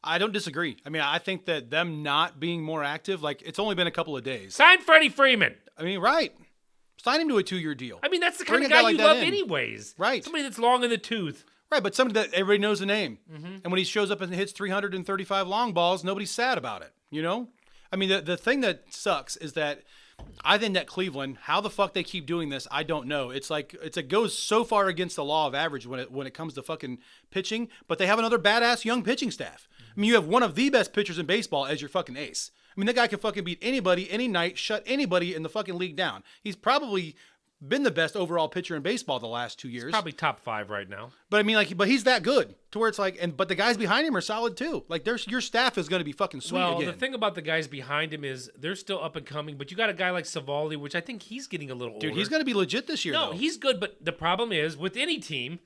[SPEAKER 7] I don't disagree. I mean, I think that them not being more active, like, it's only been a couple of days.
[SPEAKER 1] Sign Freddie Freeman.
[SPEAKER 7] I mean, right. Sign him to a 2-year deal.
[SPEAKER 1] I mean, that's the kind
[SPEAKER 7] Bring
[SPEAKER 1] of
[SPEAKER 7] a
[SPEAKER 1] guy
[SPEAKER 7] guy
[SPEAKER 1] you
[SPEAKER 7] like that
[SPEAKER 1] love
[SPEAKER 7] in.
[SPEAKER 1] anyways.
[SPEAKER 7] Right.
[SPEAKER 1] Somebody that's long in the tooth.
[SPEAKER 7] Right, but somebody that everybody knows the name. And when he shows up and hits 335 long balls, nobody's sad about it, you know? I mean, the thing that sucks is that I think that Cleveland, how the fuck they keep doing this, I don't know. It's like it goes so far against the law of average when it comes to fucking pitching, but they have another badass young pitching staff. I mean, you have one of the best pitchers in baseball as your fucking ace. I mean, that guy can fucking beat anybody, any night, shut anybody in the fucking league down. He's probably been the best overall pitcher in baseball the last 2 years.
[SPEAKER 1] Probably top 5 right now.
[SPEAKER 7] But I mean, like, but he's that good to where it's like, but the guys behind him are solid too. Like, your staff is going to be fucking sweet
[SPEAKER 1] Well,
[SPEAKER 7] again.
[SPEAKER 1] the thing about the guys behind him is they're still up and coming, but you got a guy like Savaldi, which I think he's getting a little older.
[SPEAKER 7] Dude, he's going to be legit this year.
[SPEAKER 1] No,
[SPEAKER 7] though.
[SPEAKER 1] he's good, but the problem is with any team,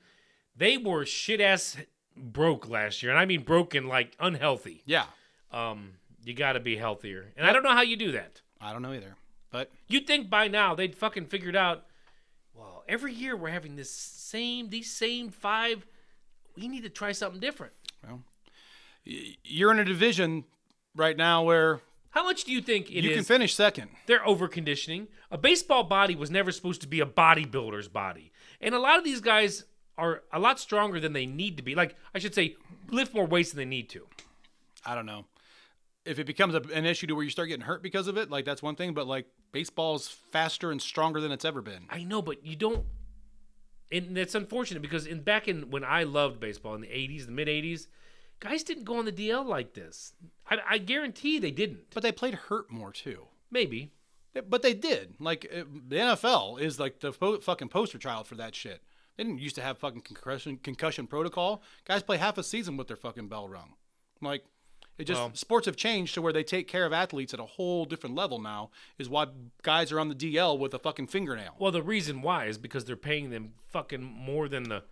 [SPEAKER 1] they were shit-ass broke last year, and I mean broken, like unhealthy.
[SPEAKER 7] Yeah,
[SPEAKER 1] You got to be healthier, and I don't know how you do that.
[SPEAKER 7] I don't know either. But
[SPEAKER 1] You'd think by now they'd fucking figured out, well, every year we're having these same 5. We need to try something different.
[SPEAKER 7] you're in a division right now where
[SPEAKER 1] How much do you think
[SPEAKER 7] you can finish second.
[SPEAKER 1] They're over conditioning. A baseball body was never supposed to be a bodybuilder's body. And a lot of these guys are a lot stronger than they need to be. Like, I should say, lift more weights than they need to.
[SPEAKER 7] I don't know. If it becomes an issue to where you start getting hurt because of it, like, that's one thing. But, like, baseball's faster and stronger than it's ever been.
[SPEAKER 1] I know, but you don't. And it's unfortunate because back in when I loved baseball in the 80s, the mid-80s, guys didn't go on the DL like this. I guarantee they didn't.
[SPEAKER 7] But they played hurt more, too.
[SPEAKER 1] Maybe.
[SPEAKER 7] But they did. Like, the NFL is, like, the fucking poster child for that shit. They didn't used to have fucking concussion protocol. Guys play half a season with their fucking bell rung. Like, it just sports have changed to where they take care of athletes at a whole different level now. Is why guys are on the DL with a fucking fingernail.
[SPEAKER 1] Well, the reason why is because they're paying them fucking more than the.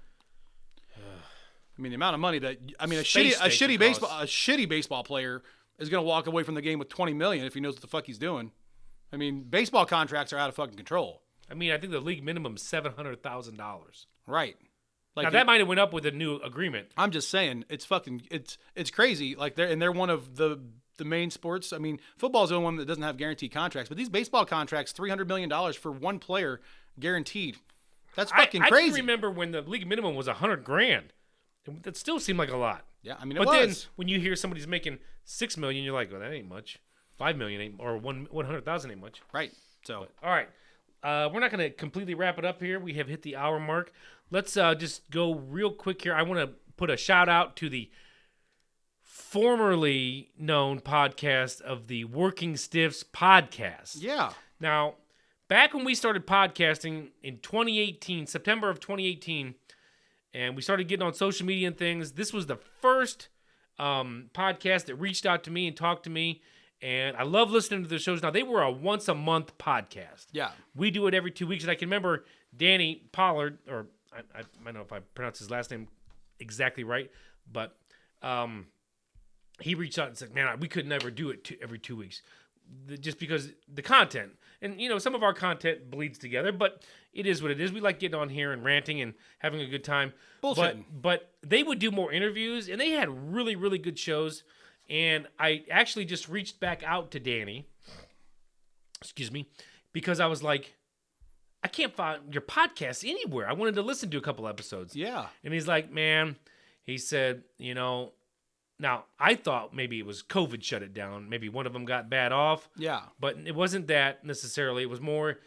[SPEAKER 7] I mean, the amount of money that a
[SPEAKER 1] Space station
[SPEAKER 7] shitty baseball player is going to walk away from the game with $20 million if he knows what the fuck he's doing. I mean, baseball contracts are out of fucking control.
[SPEAKER 1] I mean, I think the league minimum is $700,000.
[SPEAKER 7] Right. Like,
[SPEAKER 1] Now that might have went up with a new agreement.
[SPEAKER 7] I'm just saying, it's fucking it's crazy. Like, they're one of the main sports. I mean, football's the only one that doesn't have guaranteed contracts, but these baseball contracts, $300 million for one player guaranteed. That's fucking crazy.
[SPEAKER 1] I can remember when the league minimum was $100,000. That still seemed like a lot.
[SPEAKER 7] Yeah, I mean,
[SPEAKER 1] but then when you hear somebody's making $6 million, you're like, well, that ain't much. $5 million ain't, or 100,000 ain't much.
[SPEAKER 7] Right. So,
[SPEAKER 1] all right, we're not going to completely wrap it up here. We have hit the hour mark. Let's just go real quick here. I want to put a shout out to the formerly known podcast of the Working Stiffs podcast.
[SPEAKER 7] Yeah.
[SPEAKER 1] Now, back when we started podcasting in 2018, September of 2018. And we started getting on social media and things. This was the first podcast that reached out to me and talked to me. And I love listening to the shows. Now, they were a once-a-month podcast.
[SPEAKER 7] Yeah.
[SPEAKER 1] We do it every 2 weeks. And I can remember Danny Pollard, or I don't know if I pronounce his last name exactly right, but he reached out and said, man, we could never do it every 2 weeks. Just because the content. And, some of our content bleeds together, but it is what it is. We like getting on here and ranting and having a good time.
[SPEAKER 7] Bullshitting.
[SPEAKER 1] But they would do more interviews, and they had really, really good shows. And I actually just reached back out to Danny, because I was like, I can't find your podcast anywhere. I wanted to listen to a couple episodes.
[SPEAKER 7] Yeah.
[SPEAKER 1] And he's like, man, he said, now I thought maybe it was COVID shut it down. Maybe one of them got bad off.
[SPEAKER 7] Yeah.
[SPEAKER 1] But it wasn't that necessarily. It was more,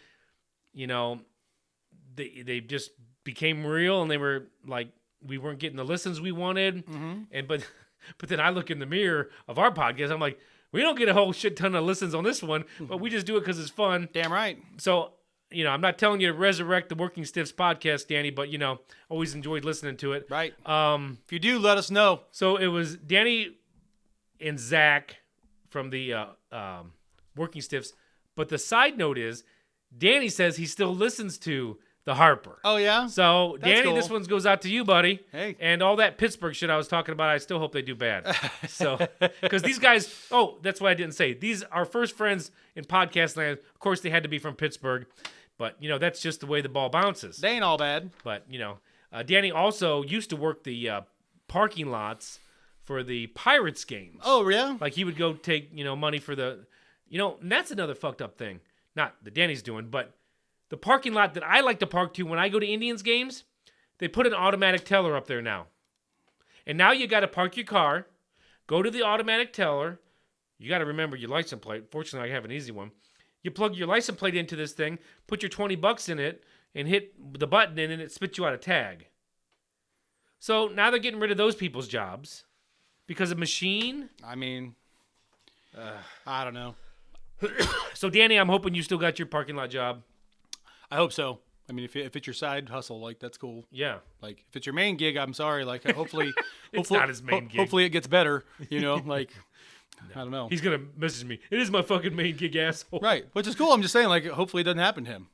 [SPEAKER 1] they just became real, and they were like, we weren't getting the listens we wanted. Mm-hmm. But then I look in the mirror of our podcast. I'm like, we don't get a whole shit ton of listens on this one, but we just do it because it's fun.
[SPEAKER 7] Damn right.
[SPEAKER 1] So, I'm not telling you to resurrect the Working Stiffs podcast, Danny, but, always enjoyed listening to it.
[SPEAKER 7] Right. If you do, let us know.
[SPEAKER 1] So it was Danny and Zach from the Working Stiffs. But the side note is, Danny says he still listens to the Harper.
[SPEAKER 7] Oh, yeah?
[SPEAKER 1] So,
[SPEAKER 7] That's
[SPEAKER 1] Danny,
[SPEAKER 7] cool.
[SPEAKER 1] this one goes out to you, buddy.
[SPEAKER 7] Hey.
[SPEAKER 1] And all that Pittsburgh shit I was talking about, I still hope they do bad. So, because these guys, that's what I didn't say. These are first friends in podcast land. Of course, they had to be from Pittsburgh. But, that's just the way the ball bounces.
[SPEAKER 7] They ain't all bad.
[SPEAKER 1] But, Danny also used to work the parking lots for the Pirates games.
[SPEAKER 7] Oh, yeah?
[SPEAKER 1] Like, he would go take, money for the, and that's another fucked up thing. Not that Danny's doing, but the parking lot that I like to park to when I go to Indians games, they put an automatic teller up there now. And now you got to park your car, go to the automatic teller. You got to remember your license plate. Fortunately, I have an easy one. You plug your license plate into this thing, put your $20 in it, and hit the button, and it spits you out a tag. So now they're getting rid of those people's jobs because of machine.
[SPEAKER 7] I mean, I don't know.
[SPEAKER 1] So, Danny, I'm hoping you still got your parking lot job.
[SPEAKER 7] I hope so. I mean, if it's your side hustle, like, that's cool.
[SPEAKER 1] Yeah.
[SPEAKER 7] Like, if it's your main gig, I'm sorry. Like, hopefully,
[SPEAKER 1] It's not his main gig.
[SPEAKER 7] Hopefully, it gets better. Like, I don't know.
[SPEAKER 1] He's going to message me. It is my fucking main gig, asshole.
[SPEAKER 7] Right, which is cool. I'm just saying, like, hopefully, it doesn't happen to him.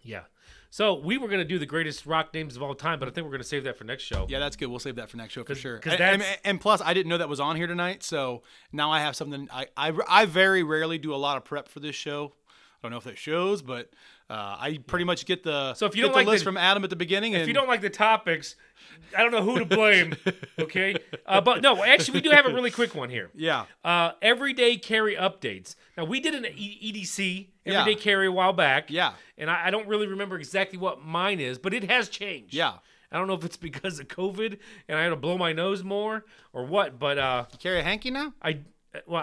[SPEAKER 1] Yeah. So we were going to do the greatest rock names of all time, but I think we're going to save that for next show.
[SPEAKER 7] Yeah, that's good. We'll save that for next show for sure.
[SPEAKER 1] 'cause
[SPEAKER 7] And plus, I didn't know that was on here tonight, so now I have something. I very rarely do a lot of prep for this show. I don't know if that shows, but I pretty much get the
[SPEAKER 1] So if you don't like
[SPEAKER 7] list
[SPEAKER 1] the-
[SPEAKER 7] from Adam at the beginning.
[SPEAKER 1] If you don't like the topics, I don't know who to blame, okay? But no, actually, we do have a really quick one here.
[SPEAKER 7] yeah,
[SPEAKER 1] Everyday carry updates. Now, we did an EDC, everyday
[SPEAKER 7] Yeah.
[SPEAKER 1] carry, a while back.
[SPEAKER 7] Yeah.
[SPEAKER 1] And I don't really remember exactly what mine is, but it has changed.
[SPEAKER 7] Yeah.
[SPEAKER 1] I don't know if it's because of COVID and I had to blow my nose more or what, but
[SPEAKER 7] you carry a hanky now.
[SPEAKER 1] I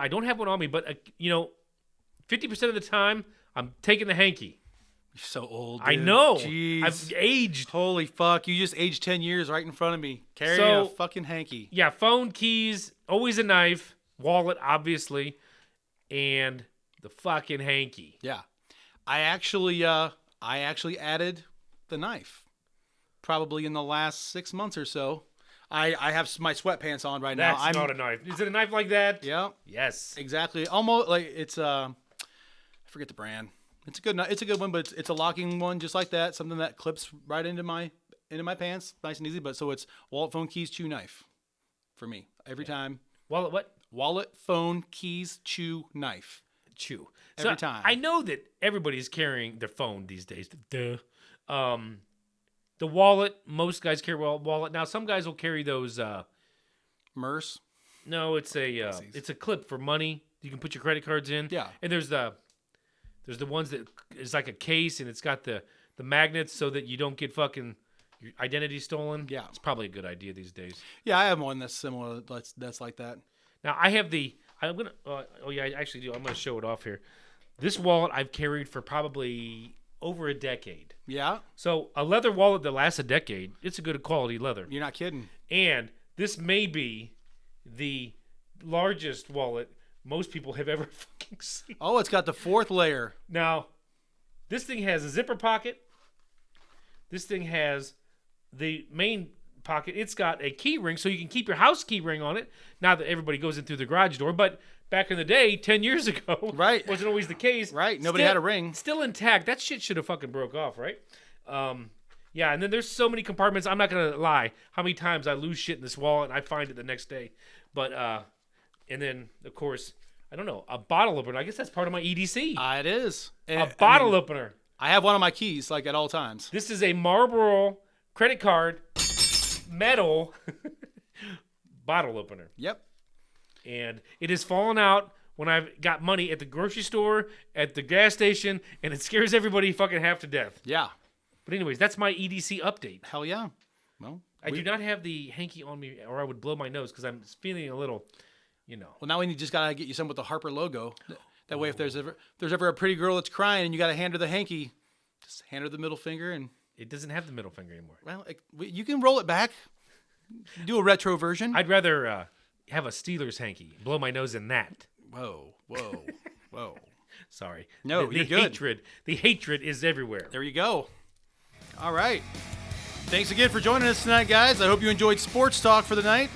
[SPEAKER 1] don't have one on me, but 50% of the time I'm taking the hanky.
[SPEAKER 7] You're so old.
[SPEAKER 1] I
[SPEAKER 7] dude.
[SPEAKER 1] know.
[SPEAKER 7] Jeez.
[SPEAKER 1] I've aged.
[SPEAKER 7] Holy fuck! You just aged 10 years right in front of me, carrying
[SPEAKER 1] So-
[SPEAKER 7] a fucking hanky.
[SPEAKER 1] Yeah, phone, keys, always a knife, wallet, obviously, and the fucking hanky.
[SPEAKER 7] Yeah, I actually added the knife, probably in the last 6 months or so. I have my sweatpants on right now.
[SPEAKER 1] That's not a knife. Is it a knife like that?
[SPEAKER 7] Yeah,
[SPEAKER 1] Yes.
[SPEAKER 7] exactly. Almost like it's I forget the brand. It's a good one, but it's a locking one just like that. Something that clips right into my pants, nice and easy. But so it's wallet, phone, keys, chew, knife, for me every time.
[SPEAKER 1] Wallet, what?
[SPEAKER 7] Wallet, phone, keys, chew, knife.
[SPEAKER 1] Chew.
[SPEAKER 7] Every time.
[SPEAKER 1] I know that everybody's carrying their phone these days. Duh. The wallet, most guys carry a wallet. Now, some guys will carry those.
[SPEAKER 7] Merce.
[SPEAKER 1] No, it's a clip for money. You can put your credit cards in.
[SPEAKER 7] Yeah.
[SPEAKER 1] And there's the ones that is like a case and it's got the magnets so that you don't get fucking your identity stolen.
[SPEAKER 7] Yeah.
[SPEAKER 1] It's probably a good idea these days.
[SPEAKER 7] Yeah, I have one that's similar. That's like that.
[SPEAKER 1] Now I have I'm gonna. I actually do. I'm gonna show it off here. This wallet I've carried for probably over a decade.
[SPEAKER 7] Yeah,
[SPEAKER 1] So a leather wallet that lasts a decade. It's a good quality leather.
[SPEAKER 7] you're not kidding.
[SPEAKER 1] And this may be the largest wallet most people have ever fucking seen.
[SPEAKER 7] Oh, it's got the fourth layer.
[SPEAKER 1] Now, this thing has a zipper pocket. This thing has the main pocket. It's got a key ring, so you can keep your house key ring on it. Now that everybody goes in through the garage door, but back in the day, 10 years ago.
[SPEAKER 7] Right.
[SPEAKER 1] Wasn't always the case.
[SPEAKER 7] Right. Nobody had a ring.
[SPEAKER 1] Still intact. That shit should have fucking broke off, right? Yeah, and then there's so many compartments. I'm not going to lie how many times I lose shit in this wallet and I find it the next day. But, and then, of course, I don't know, a bottle opener. I guess that's part of my EDC.
[SPEAKER 7] It is.
[SPEAKER 1] A bottle opener.
[SPEAKER 7] I have one of my keys, like, at all times.
[SPEAKER 1] This is a Marlboro credit card metal bottle opener.
[SPEAKER 7] Yep.
[SPEAKER 1] And it has fallen out when I've got money at the grocery store, at the gas station, and it scares everybody fucking half to death.
[SPEAKER 7] Yeah.
[SPEAKER 1] But anyways, that's my EDC update.
[SPEAKER 7] Hell yeah. Well,
[SPEAKER 1] I do not have the hanky on me, or I would blow my nose because I'm feeling a little,
[SPEAKER 7] Well, now we just gotta get you some with the Harper logo. That way, if there's ever a pretty girl that's crying and you gotta hand her the hanky, just hand her the middle finger, and
[SPEAKER 1] It doesn't have the middle finger anymore.
[SPEAKER 7] well, you can roll it back. Do a retro version.
[SPEAKER 1] I'd rather have a Steelers hanky, blow my nose in that.
[SPEAKER 7] Whoa.
[SPEAKER 1] Sorry.
[SPEAKER 7] No,
[SPEAKER 1] the
[SPEAKER 7] you're good.
[SPEAKER 1] The hatred is everywhere.
[SPEAKER 7] There you go. All right. Thanks again for joining us tonight, guys. I hope you enjoyed sports talk for the night.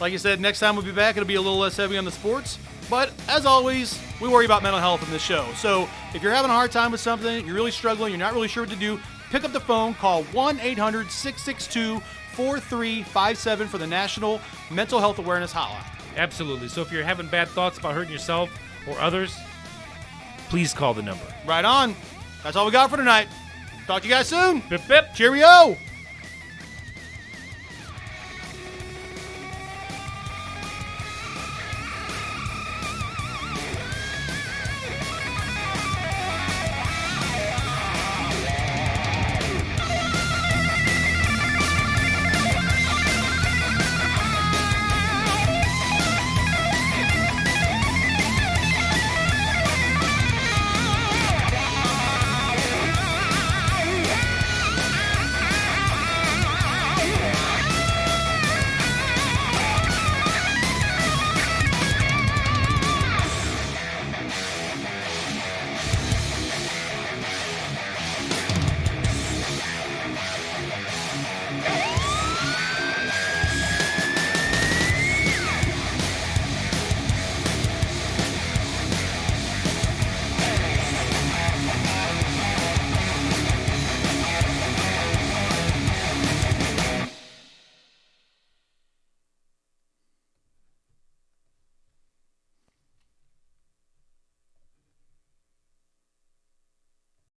[SPEAKER 7] Like I said, next time we'll be back. It'll be a little less heavy on the sports. But as always, we worry about mental health in this show. So if you're having a hard time with something, you're really struggling, you're not really sure what to do, pick up the phone, call 1-800-662-4357 for the National Mental Health Awareness Hotline.
[SPEAKER 1] Absolutely. So if you're having bad thoughts about hurting yourself or others, please call the number.
[SPEAKER 7] Right on. That's all we got for tonight. Talk to you guys soon.
[SPEAKER 1] Bip, bip.
[SPEAKER 7] Cheerio.